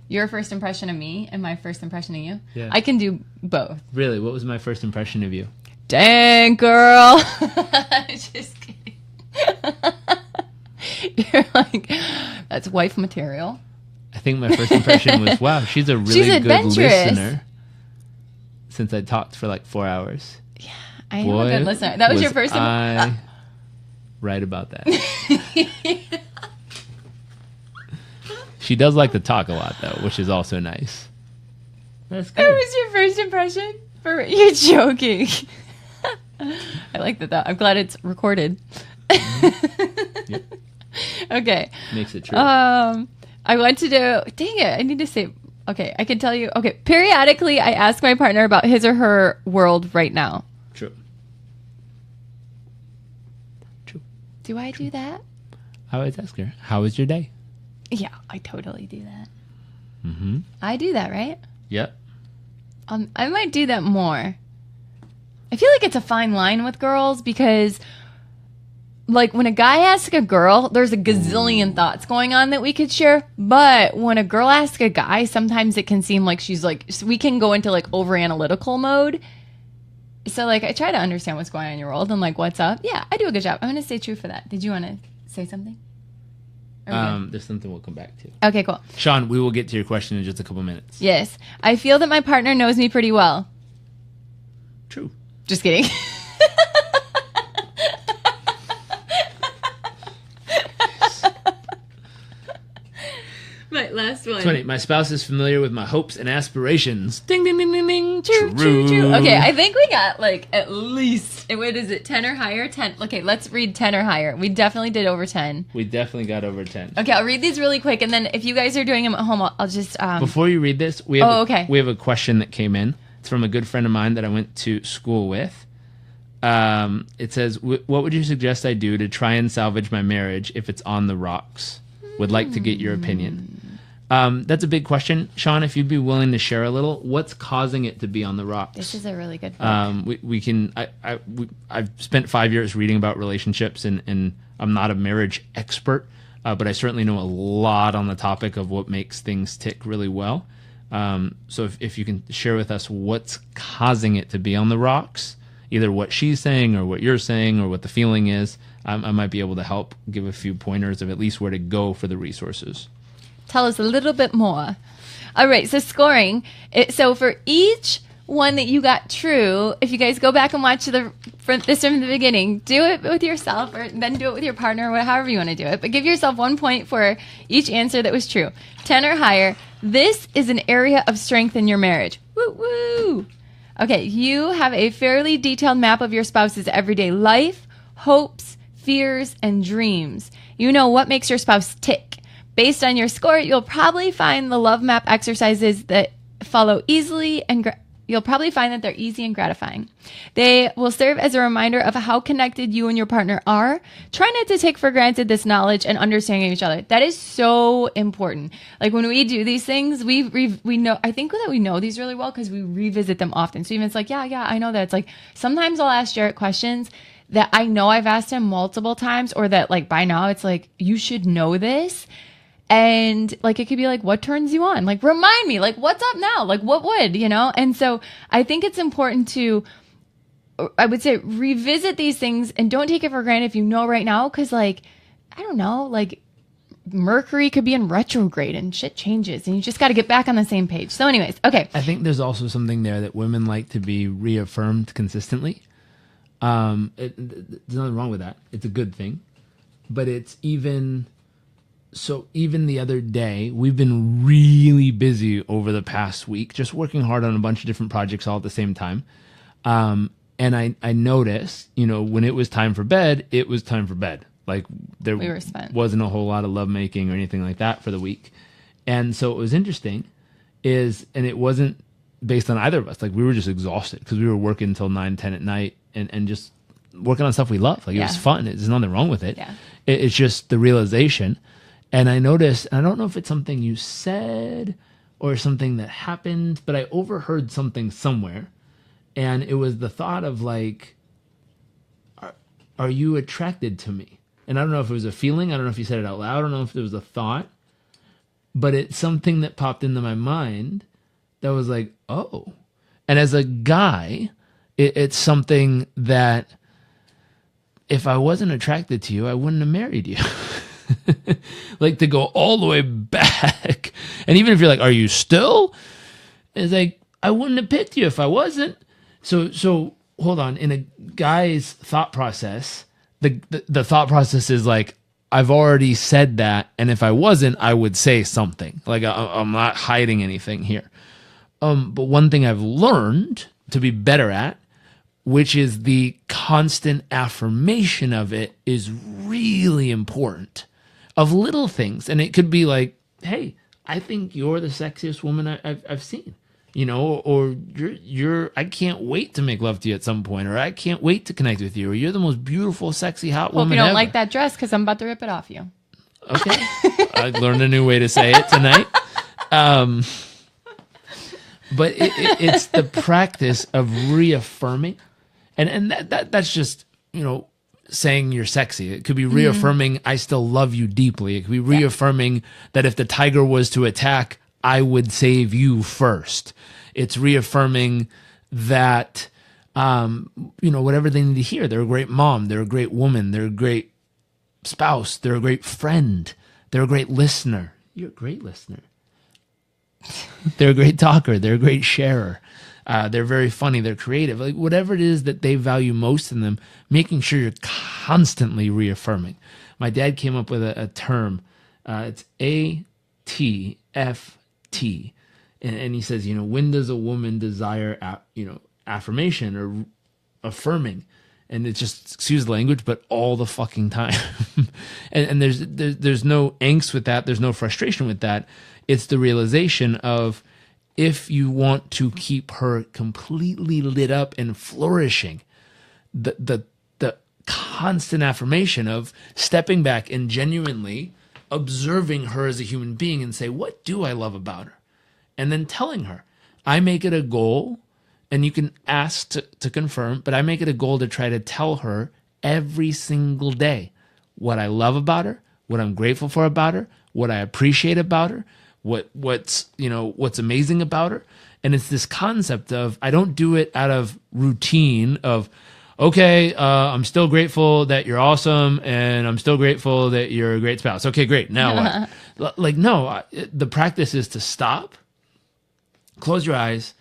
Your first impression of me and my first impression of you? Yeah. I can do both. Really, what was my first impression of you? Dang, girl. Just kidding. You're like, that's wife material. I think my first impression was, wow, she's a really She's good adventurous. listener. Since I talked for like 4 hours. Yeah, I am a good listener. That was your first I right about that. She does like to talk a lot, though, which is also nice. That's That good. was your first impression? You're joking. I like that. I'm glad it's recorded. Yep. Okay. Makes it true. I want to do. Dang it! I need to say. Okay, I can tell you. Okay, periodically, I ask my partner about his or her world right now. True. True. Do I do that? I always ask her, how was your day? Yeah, I totally do that. Mm-hmm. I do that, right? Yep. I might do that more. I feel like it's a fine line with girls because, like, when a guy asks a girl, there's a gazillion thoughts going on that we could share. But when a girl asks a guy, sometimes it can seem like she's like, we can go into like over analytical mode. So, like, I try to understand what's going on in your world and like, what's up? Yeah, I do a good job. I'm going to stay true for that. Did you want to say something? There's something we'll come back to. Okay, cool. Sean, we will get to your question in just a couple minutes. Yes. I feel that my partner knows me pretty well. True. Just kidding. My last one. 20. My spouse is familiar with my hopes and aspirations. Ding, ding, ding, ding, ding. True. Okay, I think we got like at least, what is it, 10 or higher? 10. Okay, let's read 10 or higher. We definitely did over 10. We definitely got over 10. Okay, I'll read these really quick, and then if you guys are doing them at home, I'll just... Before you read this, we have, okay. we have a question that came in. It's from a good friend of mine that I went to school with. It says, what would you suggest I do to try and salvage my marriage if it's on the rocks? Would like to get your opinion. That's a big question. Sean, if you'd be willing to share a little, what's causing it to be on the rocks? This is a really good book. I've spent 5 years reading about relationships, and I'm not a marriage expert, but I certainly know a lot on the topic of what makes things tick really well. So if you can share with us what's causing it to be on the rocks, either what she's saying or what you're saying or what the feeling is, I might be able to help give a few pointers of at least where to go for the resources. Tell us a little bit more. All right, so scoring. So for each one that you got true, if you guys go back and watch this from the beginning, do it with yourself or then do it with your partner or however you want to do it. But give yourself 1 point for each answer that was true. 10 or higher. This is an area of strength in your marriage. Woo woo. Okay, you have a fairly detailed map of your spouse's everyday life, hopes, fears, and dreams. You know what makes your spouse tick. Based on your score, you'll probably find the love map exercises that follow easily and you'll probably find that they're easy and gratifying. They will serve as a reminder of how connected you and your partner are. Try not to take for granted this knowledge and understanding of each other. That is so important. Like when we do these things, we know, I think that we know these really well because we revisit them often. So even it's like, yeah, I know that. It's like sometimes I'll ask Jairek questions that I know I've asked him multiple times or that like by now it's like, you should know this. And like, it could be like, what turns you on? Like, remind me, like, what's up now? Like, what would, you know? And so I think it's important to, I would say, revisit these things and don't take it for granted if you know right now. Cause like, I don't know, like Mercury could be in retrograde and shit changes and you just got to get back on the same page. So anyways, okay. I think there's also something there that women like to be reaffirmed consistently. There's nothing wrong with that. It's a good thing, but it's even So even the other day, we've been really busy over the past week, just working hard on a bunch of different projects all at the same time. And I noticed, when it was time for bed, it was time for bed. Like there We were spent. wasn't a whole lot of lovemaking or anything like that for the week. And so what was interesting and it wasn't based on either of us. Like we were just exhausted because we were working until 9, 10 at night and just working on stuff we love. Like it was fun. There's nothing wrong with it. Yeah. It's just the realization. And I noticed, and I don't know if it's something you said or something that happened, but I overheard something somewhere. And it was the thought of like, are you attracted to me? And I don't know if it was a feeling. I don't know if you said it out loud. I don't know if it was a thought. But it's something that popped into my mind that was like, oh. And as a guy, it's something that if I wasn't attracted to you, I wouldn't have married you. Like to go all the way back. And even if you're like, are you still? It's like, I wouldn't have picked you if I wasn't. So hold on. In a guy's thought process, the thought process is like, I've already said that. And if I wasn't, I would say something. Like I'm not hiding anything here. But one thing I've learned to be better at, which is the constant affirmation of it, is really important. Of little things. And it could be like, hey, I think you're the sexiest woman I've seen. Or you're I can't wait to make love to you at some point, or I can't wait to connect with you, or you're the most beautiful, sexy, hot woman Hope you don't ever. like that dress because I'm about to rip it off you. Okay. I learned a new way to say it tonight. But it's the practice of reaffirming. And that's just, saying you're sexy. It could be reaffirming, I still love you deeply. It could be reaffirming that if the tiger was to attack, I would save you first. It's reaffirming that, whatever they need to hear. They're a great mom. They're a great woman. They're a great spouse. They're a great friend. They're a great listener. You're a great listener. They're a great talker. They're a great sharer. They're very funny. They're creative. Like whatever it is that they value most in them, making sure you're constantly reaffirming. My dad came up with a term. It's ATFT. And he says, when does a woman desire, affirmation or affirming? And it's just, excuse the language, but all the fucking time. and there's no angst with that. There's no frustration with that. It's the realization of, if you want to keep her completely lit up and flourishing, the constant affirmation of stepping back and genuinely observing her as a human being and say, what do I love about her? And then telling her. I make it a goal, and you can ask to confirm, but I make it a goal to try to tell her every single day what I love about her, what I'm grateful for about her, what I appreciate about her, what's amazing about her. And it's this concept of, I don't do it out of routine of, okay, I'm still grateful that you're awesome, and I'm still grateful that you're a great spouse. Okay, great. Now what? The practice is to stop, close your eyes,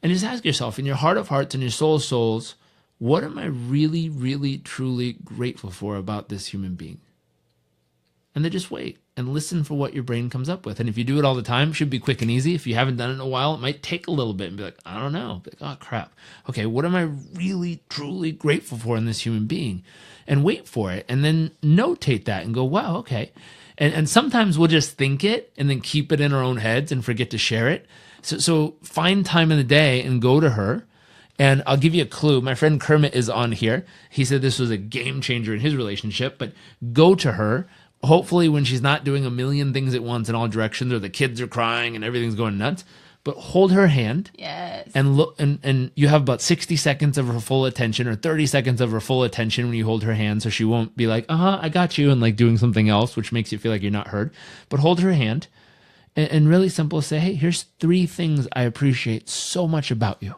and just ask yourself in your heart of hearts and your soul of souls, what am I really, really, truly grateful for about this human being? And then just wait and listen for what your brain comes up with. And if you do it all the time, it should be quick and easy. If you haven't done it in a while, it might take a little bit and be like, I don't know. Be like, oh, crap. Okay, what am I really, truly grateful for in this human being? And wait for it. And then notate that and go, wow, okay. And sometimes we'll just think it and then keep it in our own heads and forget to share it. So find time in the day and go to her. And I'll give you a clue. My friend Kermit is on here. He said this was a game changer in his relationship. But go to her. Hopefully when she's not doing a million things at once in all directions, or the kids are crying and everything's going nuts, but hold her hand. Yes. And look, and you have about 60 seconds of her full attention, or 30 seconds of her full attention when you hold her hand, so she won't be like, I got you, and like doing something else, which makes you feel like you're not heard. But hold her hand and really simple, say, hey, here's 3 things I appreciate so much about you.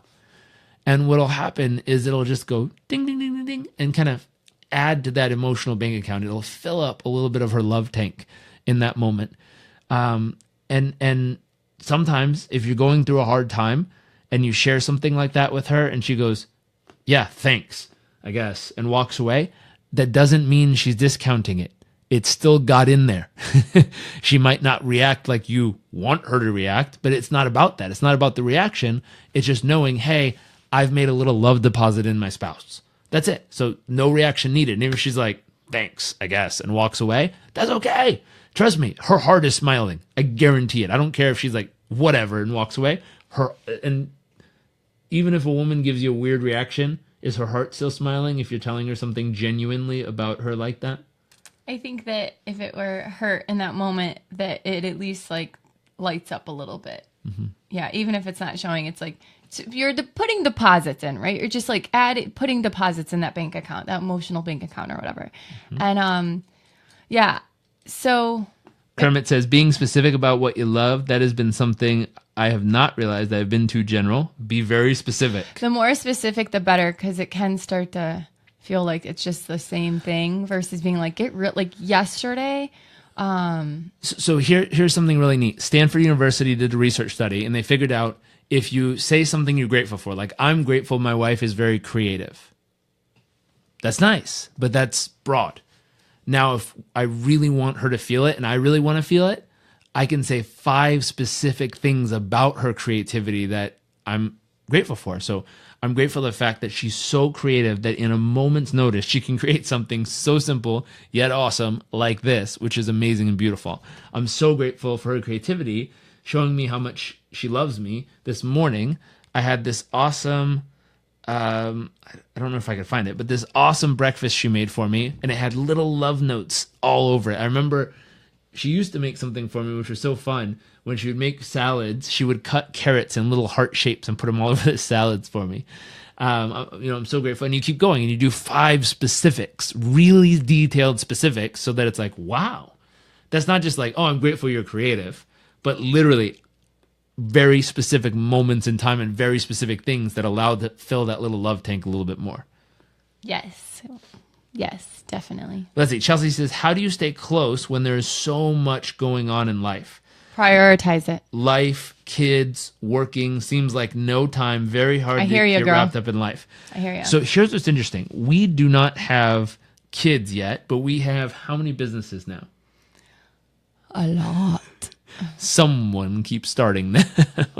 And what'll happen is it'll just go ding, ding, ding, ding, ding, and kind of add to that emotional bank account. It'll fill up a little bit of her love tank in that moment. And sometimes if you're going through a hard time and you share something like that with her and she goes, yeah, thanks, I guess, and walks away, that doesn't mean she's discounting it. it still got in there. She might not react like you want her to react, but it's not about that. It's not about the reaction. It's just knowing, hey, I've made a little love deposit in my spouse. That's it. So no reaction needed. And if she's like, thanks, I guess, and walks away, that's okay. Trust me, her heart is smiling. I guarantee it. I don't care if she's like, whatever, and walks away. And even if a woman gives you a weird reaction, is her heart still smiling if you're telling her something genuinely about her like that? I think that if it were hurt in that moment, that it at least like lights up a little bit. Mm-hmm. Yeah, even if it's not showing, it's like you're putting deposits in, right? You're just like putting deposits in that bank account, that emotional bank account or whatever. Mm-hmm. And yeah, so Kermit says, being specific about what you love, that has been something I have not realized I've been too general. Be very specific. The more specific, the better, because it can start to feel like it's just the same thing versus being like, like yesterday. So here's something really neat. Stanford University did a research study, and they figured out if you say something you're grateful for, like, I'm grateful my wife is very creative. That's nice, but that's broad. Now, if I really want her to feel it and I really want to feel it, I can say 5 specific things about her creativity that I'm grateful for. So I'm grateful for the fact that she's so creative that in a moment's notice, she can create something so simple yet awesome like this, which is amazing and beautiful. I'm so grateful for her creativity, showing me how much she loves me. This morning, I had this awesome... I don't know if I could find it, but this awesome breakfast she made for me, and it had little love notes all over it. I remember she used to make something for me, which was so fun. When she would make salads, she would cut carrots in little heart shapes and put them all over the salads for me. I'm so grateful. And you keep going, and you do 5 specifics, really detailed specifics, so that it's like, wow. That's not just like, oh, I'm grateful you're creative, but literally very specific moments in time and very specific things that allow to fill that little love tank a little bit more. Yes, definitely. Let's see. Chelsea says, how do you stay close when there's so much going on in life? Prioritize it. Life, kids, working, seems like no time, very hard to get wrapped up in life. I hear you. So here's what's interesting. We do not have kids yet, but we have how many businesses now? A lot. Someone keeps starting them.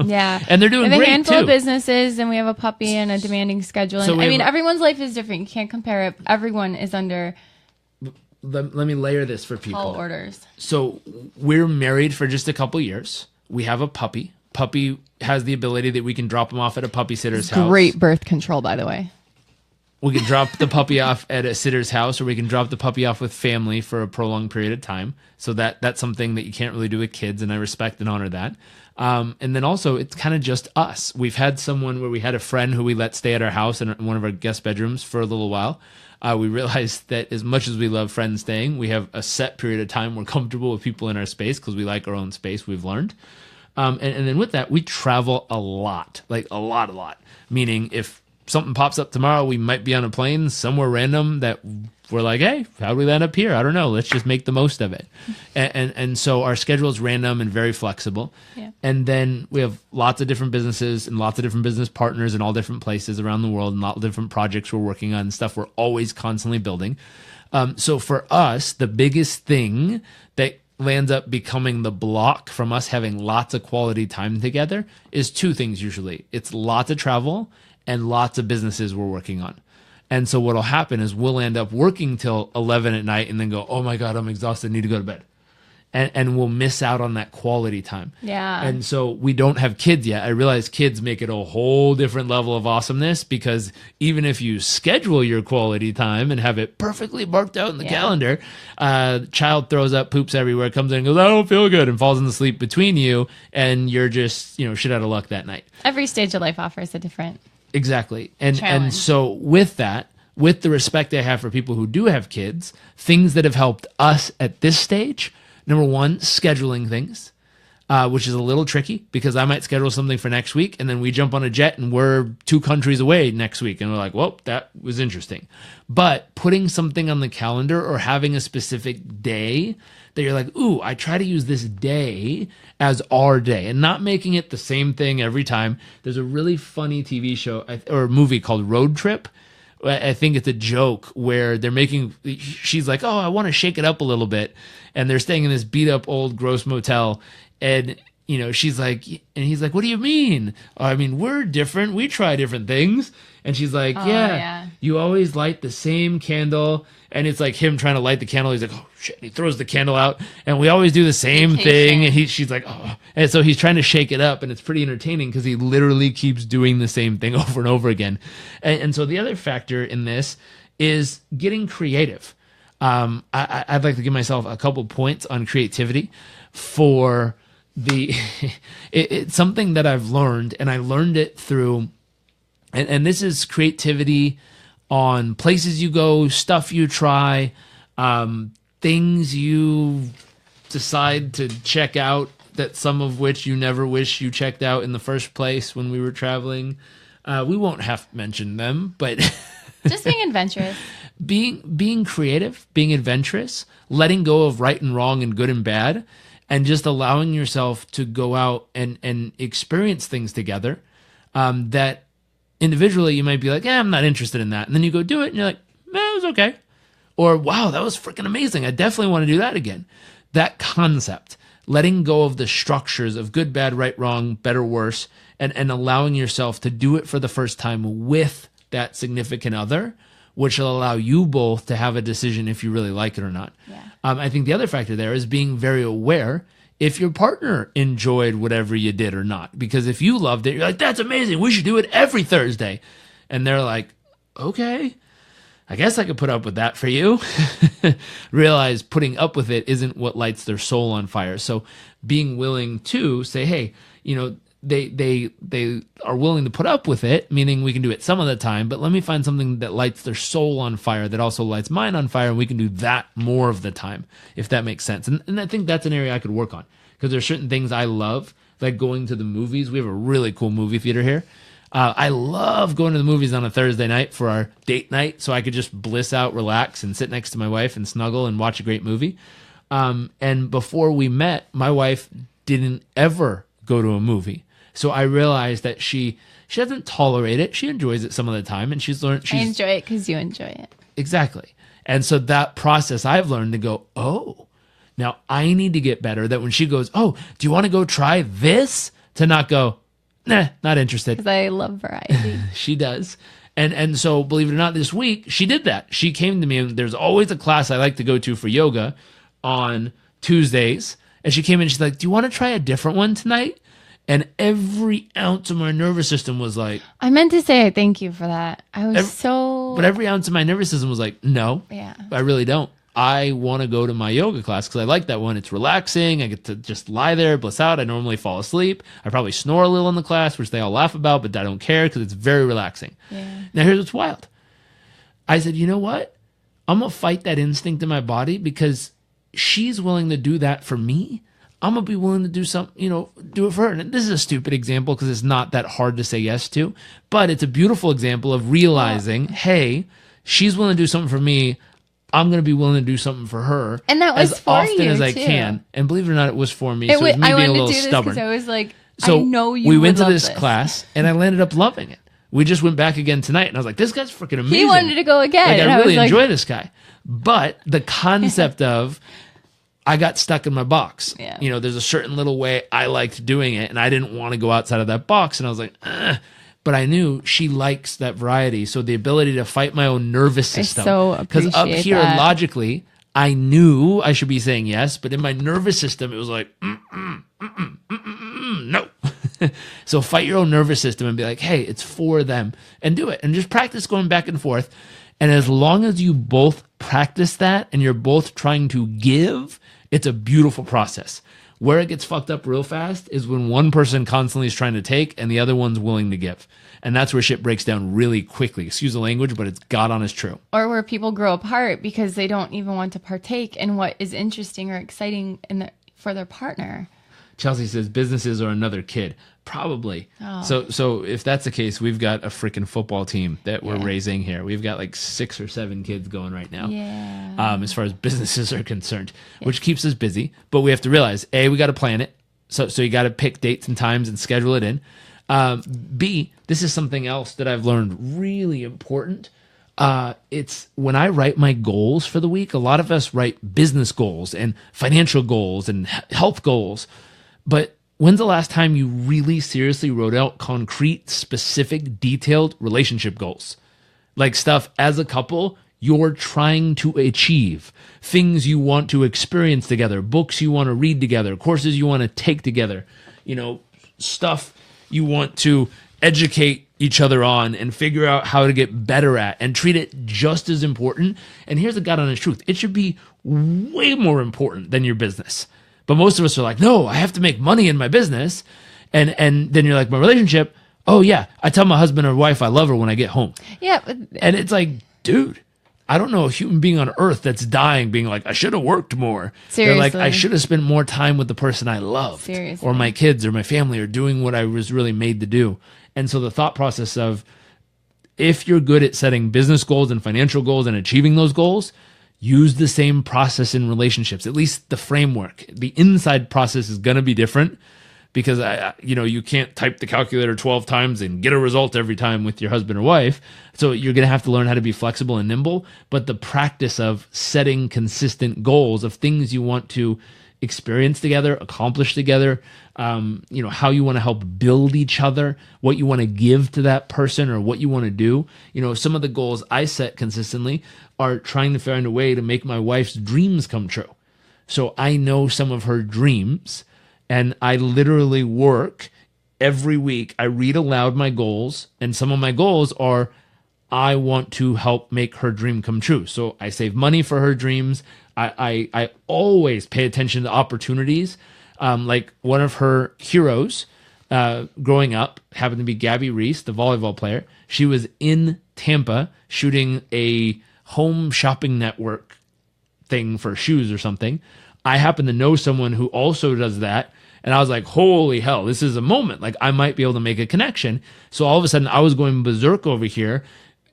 Yeah. And they're doing great, too. We have a handful of businesses, and we have a puppy and a demanding schedule. And, everyone's life is different. You can't compare it. Everyone is under... Let me layer this for people. All orders. So we're married for just a couple years. We have a puppy. Puppy has the ability that we can drop him off at a puppy sitter's house. Great birth control, by the way. We can drop the puppy off at a sitter's house, or we can drop the puppy off with family for a prolonged period of time. So that's something that you can't really do with kids, and I respect and honor that. And then also, it's kind of just us. We've had someone where we had a friend who we let stay at our house in one of our guest bedrooms for a little while. We realized that as much as we love friends staying, we have a set period of time we're comfortable with people in our space because we like our own space, we've learned. And then with that, we travel a lot, like a lot. Meaning if something pops up tomorrow, we might be on a plane somewhere random that we're like, hey, how do we land up here? I don't know. Let's just make the most of it. And so our schedule is random and very flexible. Yeah. And then we have lots of different businesses and lots of different business partners in all different places around the world and lots of different projects we're working on and stuff we're always constantly building. So for us, the biggest thing that lands up becoming the block from us having lots of quality time together is 2 things usually. It's lots of travel and lots of businesses we're working on. And so what'll happen is we'll end up working till 11 at night and then go, oh my God, I'm exhausted, I need to go to bed. And we'll miss out on that quality time. Yeah. And so we don't have kids yet. I realize kids make it a whole different level of awesomeness because even if you schedule your quality time and have it perfectly marked out in the calendar, child throws up, poops everywhere, comes in and goes, I don't feel good, and falls into sleep between you, and you're just, shit out of luck that night. Every stage of life offers a different Exactly. And so with that, with the respect I have for people who do have kids, things that have helped us at this stage, number 1, scheduling things, which is a little tricky because I might schedule something for next week and then we jump on a jet and we're 2 countries away next week. And we're like, well, that was interesting. But putting something on the calendar or having a specific day that you're like, ooh, I try to use this day as our day and not making it the same thing every time. There's a really funny TV show or movie called Road Trip I think it's a joke where she's like, oh, I want to shake it up a little bit. And they're staying in this beat up old gross motel. And, she's like, and he's like, what do you mean? I mean, we're different. We try different things. And she's like, yeah, you always light the same candle. And it's like him trying to light the candle. He's like, oh shit. He throws the candle out and we always do the same thing. And she's like, oh. And so he's trying to shake it up and it's pretty entertaining because he literally keeps doing the same thing over and over again. And so the other factor in this is getting creative. I'd like to give myself a couple points on creativity for it's something that I've learned, and I learned it through, and this is creativity on places you go, stuff you try, things you decide to check out, that some of which you never wish you checked out in the first place when we were traveling. We won't have to mention them, but just being adventurous. Being creative, being adventurous, letting go of right and wrong and good and bad, and just allowing yourself to go out and experience things together that individually you might be like, I'm not interested in that. And then you go do it and you're like, it was okay. Or, wow, that was freaking amazing. I definitely want to do that again. That concept, letting go of the structures of good, bad, right, wrong, better, worse, and allowing yourself to do it for the first time with that significant other, which will allow you both to have a decision if you really like it or not. Yeah. I think the other factor there is being very aware if your partner enjoyed whatever you did or not. Because if you loved it, you're like, that's amazing. We should do it every Thursday. And they're like, okay, I guess I could put up with that for you. Realize putting up with it isn't what lights their soul on fire. So being willing to say, hey, they are willing to put up with it, meaning we can do it some of the time, but let me find something that lights their soul on fire that also lights mine on fire, and we can do that more of the time, if that makes sense. And I think that's an area I could work on, because there's certain things I love, like going to the movies. We have a really cool movie theater here. I love going to the movies on a Thursday night for our date night, so I could just bliss out, relax, and sit next to my wife and snuggle and watch a great movie. And before we met, my wife didn't ever go to a movie. So I realized that she doesn't tolerate it. She enjoys it some of the time, and she's learned. I enjoy it because you enjoy it. Exactly. And so that process I've learned to go, oh, now I need to get better. That when she goes, oh, do you want to go try this? To not go, nah, not interested. Because I love variety. She does. And so believe it or not, this week she did that. She came to me, and there's always a class I like to go to for yoga on Tuesdays. And she came in and she's like, do you want to try a different one tonight? And every ounce of my nervous system was like... I meant to say thank you for that. I was But every ounce of my nervous system was like, no, I really don't. I want to go to my yoga class because I like that one. It's relaxing. I get to just lie there, bliss out. I normally fall asleep. I probably snore a little in the class, which they all laugh about, but I don't care because it's very relaxing. Yeah. Now, here's what's wild. I said, you know what? I'm going to fight that instinct in my body because she's willing to do that for me. I'm going to be willing to do do it for her. And this is a stupid example because it's not that hard to say yes to, but it's a beautiful example of realizing, hey, she's willing to do something for me. I'm going to be willing to do something for her. And that was as for often you as I too. can. And believe it or not, it was for me. So it was me being a little stubborn. I was like, so I know you we went to this this class and I landed up loving it. We just went back again tonight and I was like, this guy's freaking amazing. He wanted to go again. Like, I really enjoy this guy. But the concept of... I got stuck in my box. Yeah. There's a certain little way I liked doing it, and I didn't want to go outside of that box. And I was like, but I knew she likes that variety. So the ability to fight my own nervous system. I so appreciate because up here, logically, I knew I should be saying yes, but in my nervous system, it was like, no. So fight your own nervous system and be like, hey, it's for them, and do it. And just practice going back and forth. And as long as you both practice that and you're both trying to give, it's a beautiful process. Where it gets fucked up real fast is when one person constantly is trying to take and the other one's willing to give. And that's where shit breaks down really quickly. Excuse the language, but it's God honest true. Or where people grow apart because they don't even want to partake in what is interesting or exciting for their partner. Chelsea says businesses are another kid. Probably. Oh. So if that's the case, we've got a freaking football team that we're raising here. We've got like 6 or 7 kids going right now. Yeah. As far as businesses are concerned, which keeps us busy. But we have to realize, A, we got to plan it. So you got to pick dates and times and schedule it in. B, this is something else that I've learned really important. It's when I write my goals for the week, a lot of us write business goals and financial goals and health goals. But when's the last time you really seriously wrote out concrete, specific, detailed relationship goals? Like stuff as a couple you're trying to achieve, things you want to experience together, books you want to read together, courses you want to take together, stuff you want to educate each other on and figure out how to get better at and treat it just as important. And here's the God honest truth. It should be way more important than your business. But most of us are like, no, I have to make money in my business. And then you're like, my relationship, oh yeah, I tell my husband or wife I love her when I get home. Yeah. And it's like, dude, I don't know a human being on earth that's dying being like, I should have worked more. Seriously. They're like, I should have spent more time with the person I loved. Seriously. Or my kids or my family or doing what I was really made to do. And so the thought process of if you're good at setting business goals and financial goals and achieving those goals, use the same process in relationships, at least the framework. The inside process is going to be different because you can't type the calculator 12 times and get a result every time with your husband or wife. So you're going to have to learn how to be flexible and nimble, but the practice of setting consistent goals of things you want to experience together, accomplish together, how you want to help build each other, what you want to give to that person or what you want to do. Some of the goals I set consistently are trying to find a way to make my wife's dreams come true. So I know some of her dreams and I literally work every week. I read aloud my goals, and some of my goals are I want to help make her dream come true. So I save money for her dreams. I always pay attention to opportunities. Like one of her heroes growing up happened to be Gabby Reese, the volleyball player. She was in Tampa shooting a home shopping network thing for shoes or something. I happen to know someone who also does that. And I was like, holy hell, this is a moment. Like I might be able to make a connection. So all of a sudden I was going berserk over here,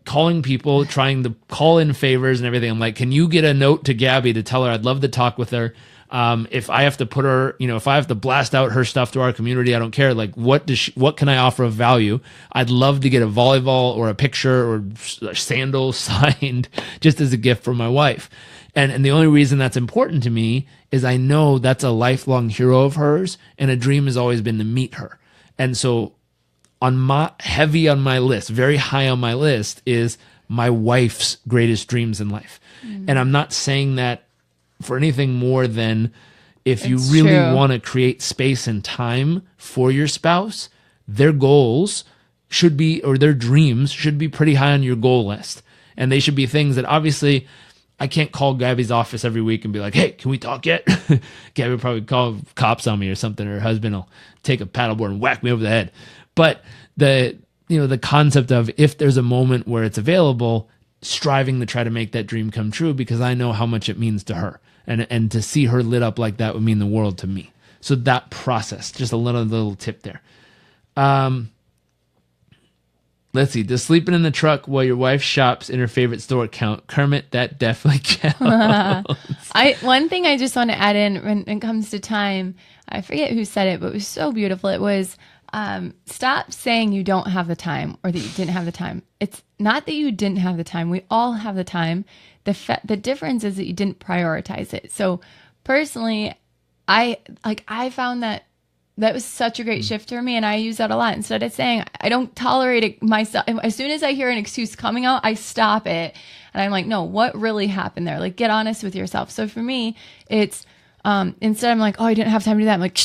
calling people, trying to call in favors and everything. I'm like, can you get a note to Gabby to tell her I'd love to talk with her? If I have to put her, if I have to blast out her stuff to our community, I don't care. Like, what can I offer of value? I'd love to get a volleyball or a picture or a sandal signed just as a gift for my wife. And the only reason that's important to me is I know that's a lifelong hero of hers, and a dream has always been to meet her. And so heavy on my list, very high on my list is my wife's greatest dreams in life. And I'm not saying that for anything more than if you really want to create space and time for your spouse, their goals should be, or their dreams should be pretty high on your goal list. And they should be things that obviously I can't call Gabby's office every week and be like, hey, can we talk yet? Gabby will probably call cops on me or something. Her husband will take a paddleboard and whack me over the head. But the concept of if there's a moment where it's available, striving to try to make that dream come true, because I know how much it means to her. And to see her lit up like that would mean the world to me. So that process, just a little tip there. Let's see. Does sleeping in the truck while your wife shops in her favorite store count? Kermit, that definitely counts. One thing I just want to add in when it comes to time, I forget who said it, but it was so beautiful. It was, stop saying you don't have the time or that you didn't have the time. It's not that you didn't have the time. We all have the time. The difference is that you didn't prioritize it. So personally, I found that was such a great shift for me, and I use that a lot. Instead of saying I don't tolerate it myself, as soon as I hear an excuse coming out, I stop it, and I'm like, no, what really happened there? Like, get honest with yourself. So for me, it's instead I'm like, oh, I didn't have time to do that. I'm like,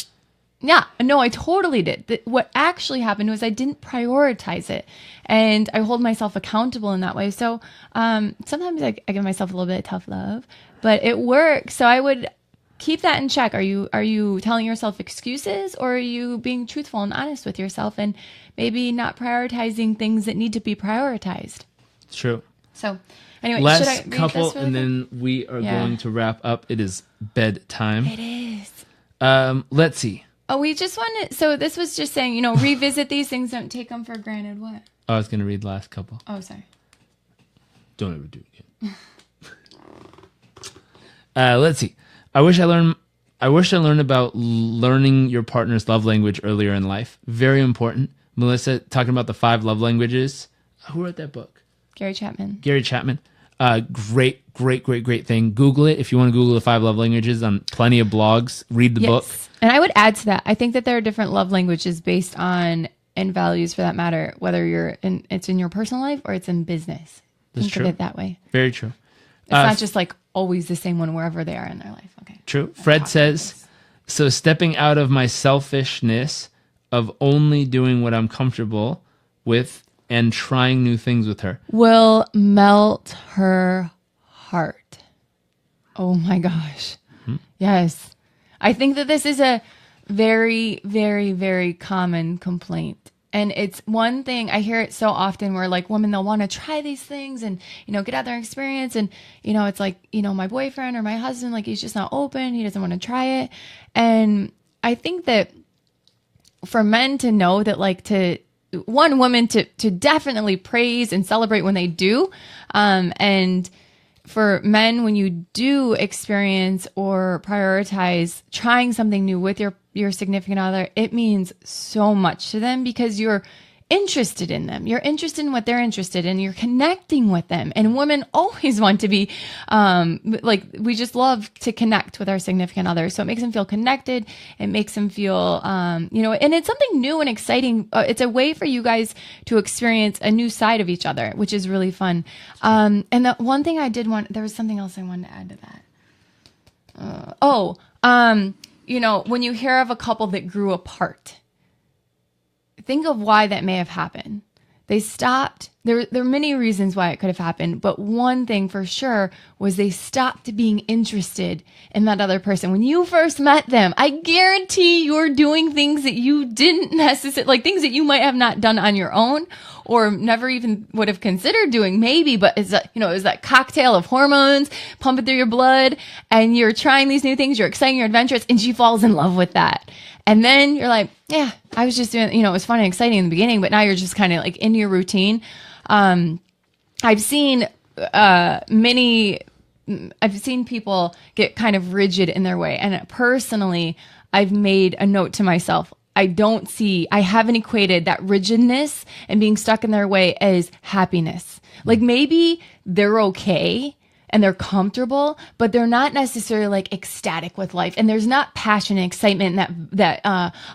yeah, no, I totally did. What actually happened was I didn't prioritize it, and I hold myself accountable in that way. So sometimes I give myself a little bit of tough love, but it works. So I would keep that in check. Are you telling yourself excuses, or are you being truthful and honest with yourself and maybe not prioritizing things that need to be prioritized? It's true. So anyway, last should I read couple this really and quick? then we are going to wrap up. It is bedtime. It is. Let's see. Oh, we just wanted, so this was just saying, revisit these things, don't take them for granted. What? I was going to read the last couple. Oh, sorry. Don't ever do it again. Let's see. I wish I learned about learning your partner's love language earlier in life. Very important. Melissa, talking about the 5 love languages. Who wrote that book? Gary Chapman. Gary Chapman. Great thing. Google it if you want to Google the 5 love languages on plenty of blogs. Read the book. And I would add to that, I think that there are different love languages based on, and values for that matter, whether it's in your personal life or it's in business. Think of it that way. Very true. It's not just like always the same one wherever they are in their life. Okay. True. Fred says, so stepping out of my selfishness of only doing what I'm comfortable with and trying new things with her will melt her heart. Oh my gosh. Mm-hmm. Yes. I think that this is a very, very, very common complaint. And it's one thing, I hear it so often where like women, they'll want to try these things and, get out their experience. And, it's like, my boyfriend or my husband, like he's just not open. He doesn't want to try it. And I think that for men to know that women to definitely praise and celebrate when they do. And for men, when you do experience or prioritize trying something new with your significant other, it means so much to them because you're interested in them. You're interested in what they're interested in. You're connecting with them. And women always want to be, we just love to connect with our significant others. So it makes them feel connected. It makes them feel, and it's something new and exciting. It's a way for you guys to experience a new side of each other, which is really fun. And the one thing there was something else I wanted to add to that. When you hear of a couple that grew apart, think of why that may have happened. They stopped. There are many reasons why it could have happened, but one thing for sure was they stopped being interested in that other person. When you first met them, I guarantee you're doing things that you didn't necessarily, like things that you might have not done on your own or never even would have considered doing maybe, but it's that cocktail of hormones pumping through your blood and you're trying these new things, you're exciting, you're adventurous, and she falls in love with that. And then you're like, yeah, I was just doing, it was fun and exciting in the beginning, but now you're just kind of like into your routine. I've seen people get kind of rigid in their way. And personally, I've made a note to myself. I haven't equated that rigidness and being stuck in their way as happiness. Like maybe they're okay and they're comfortable, but they're not necessarily like ecstatic with life. And there's not passion and excitement and that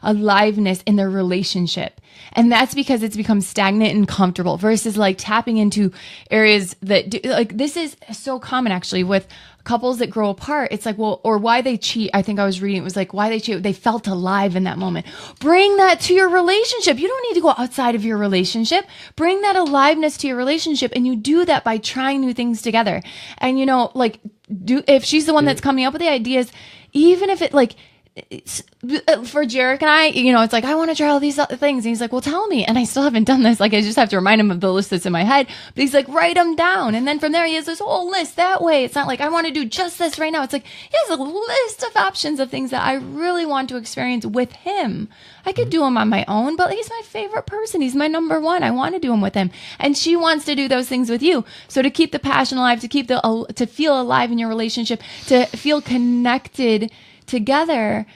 aliveness in their relationship. And that's because it's become stagnant and comfortable versus like tapping into areas that this is so common actually with couples that grow apart. It's like, well, or why they cheat. I think I was reading, it was like why they cheat. They felt alive in that moment. Bring that to your relationship. You don't need to go outside of your relationship. Bring that aliveness to your relationship. And you do that by trying new things together. And if she's the one that's coming up with the ideas, even if it for Jairek and I, it's like, I want to try all these things. And he's like, well, tell me. And I still haven't done this. Like, I just have to remind him of the list that's in my head. But he's like, write them down. And then from there, he has this whole list that way. It's not like, I want to do just this right now. It's like, he has a list of options of things that I really want to experience with him. I could do them on my own, but he's my favorite person. He's my number one. I want to do them with him. And she wants to do those things with you. So to keep the passion alive, to feel alive in your relationship, to feel connected together,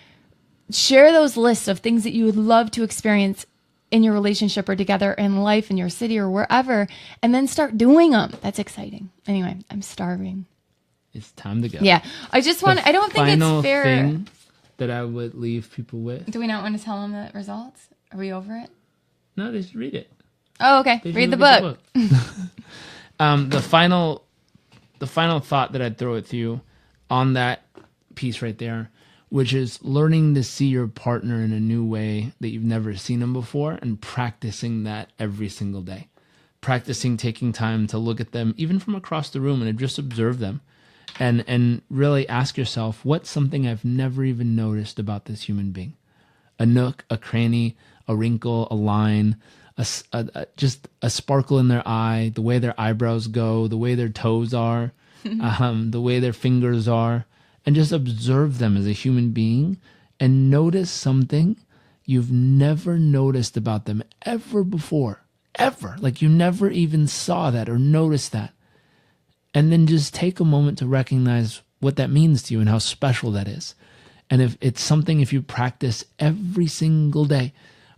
share those lists of things that you would love to experience in your relationship or together in life, in your city or wherever, and then start doing them. That's exciting. Anyway, I'm starving. It's time to go. Yeah. I don't think it's fair. Thing that I would leave people with. Do we not want to tell them the results? Are we over it? No, they should read it. Oh, okay. Read the book. The final thought that I'd throw at you on that piece right there, which is learning to see your partner in a new way that you've never seen them before and practicing that every single day. Practicing taking time to look at them, even from across the room, and just observe them and really ask yourself, what's something I've never even noticed about this human being? A nook, a cranny, a wrinkle, a line, just a sparkle in their eye, the way their eyebrows go, the way their toes are, the way their fingers are. And just observe them as a human being and notice something you've never noticed about them ever before. Ever. Like you never even saw that or noticed that. And then just take a moment to recognize what that means to you and how special that is. And if you practice every single day,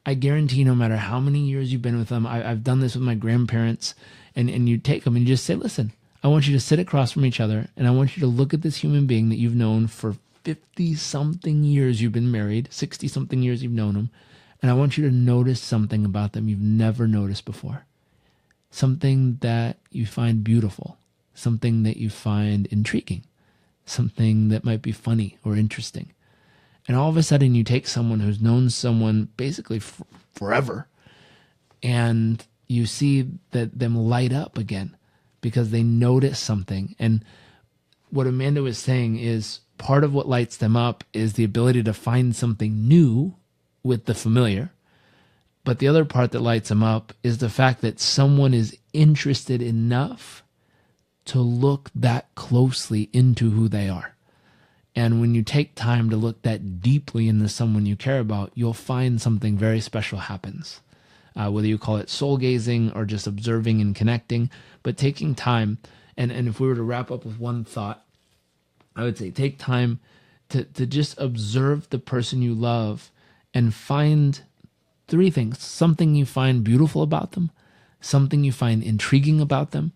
I guarantee no matter how many years you've been with them, I've done this with my grandparents, and you take them and you just say, listen, I want you to sit across from each other, and I want you to look at this human being that you've known for 50-something years you've been married, 60-something years you've known them, and I want you to notice something about them you've never noticed before. Something that you find beautiful, something that you find intriguing, something that might be funny or interesting. And all of a sudden you take someone who's known someone basically forever, and you see that them light up again because they notice something. And what Amanda was saying is part of what lights them up is the ability to find something new with the familiar. But the other part that lights them up is the fact that someone is interested enough to look that closely into who they are. And when you take time to look that deeply into someone you care about, you'll find something very special happens. Whether you call it soul gazing or just observing and connecting, but taking time. And if we were to wrap up with one thought, I would say take time to just observe the person you love and find 3 things. Something you find beautiful about them, something you find intriguing about them,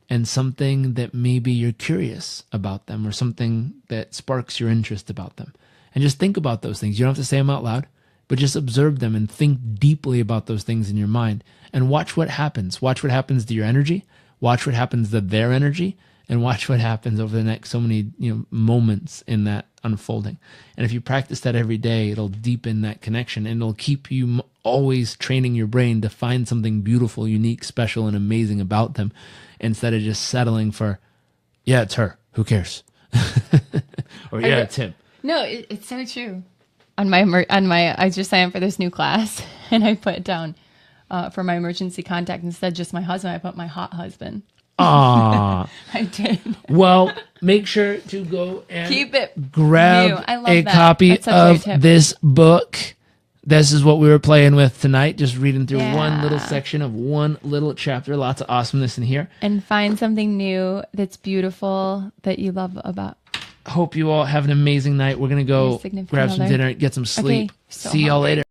and something that maybe you're curious about them, or something that sparks your interest about them. And just think about those things. You don't have to say them out loud, but just observe them and think deeply about those things in your mind, and watch what happens. Watch what happens to your energy. Watch what happens to their energy, and watch what happens over the next so many moments in that unfolding. And if you practice that every day, it'll deepen that connection, and it'll keep you always training your brain to find something beautiful, unique, special, and amazing about them, instead of just settling for, yeah, it's her, who cares? Or yeah, it's him. No, it's so true. On my, I just signed up for this new class, and I put down for my emergency contact, instead just my husband, I put my hot husband. Ah, I did. Well, make sure to go and keep it grab a that. copy of this book. This is what we were playing with tonight, just reading through one little section of one little chapter. Lots of awesomeness in here. And find something new that's beautiful that you love about. Hope you all have an amazing night. We're going to go grab some dinner, get some sleep. Okay, so See y'all later.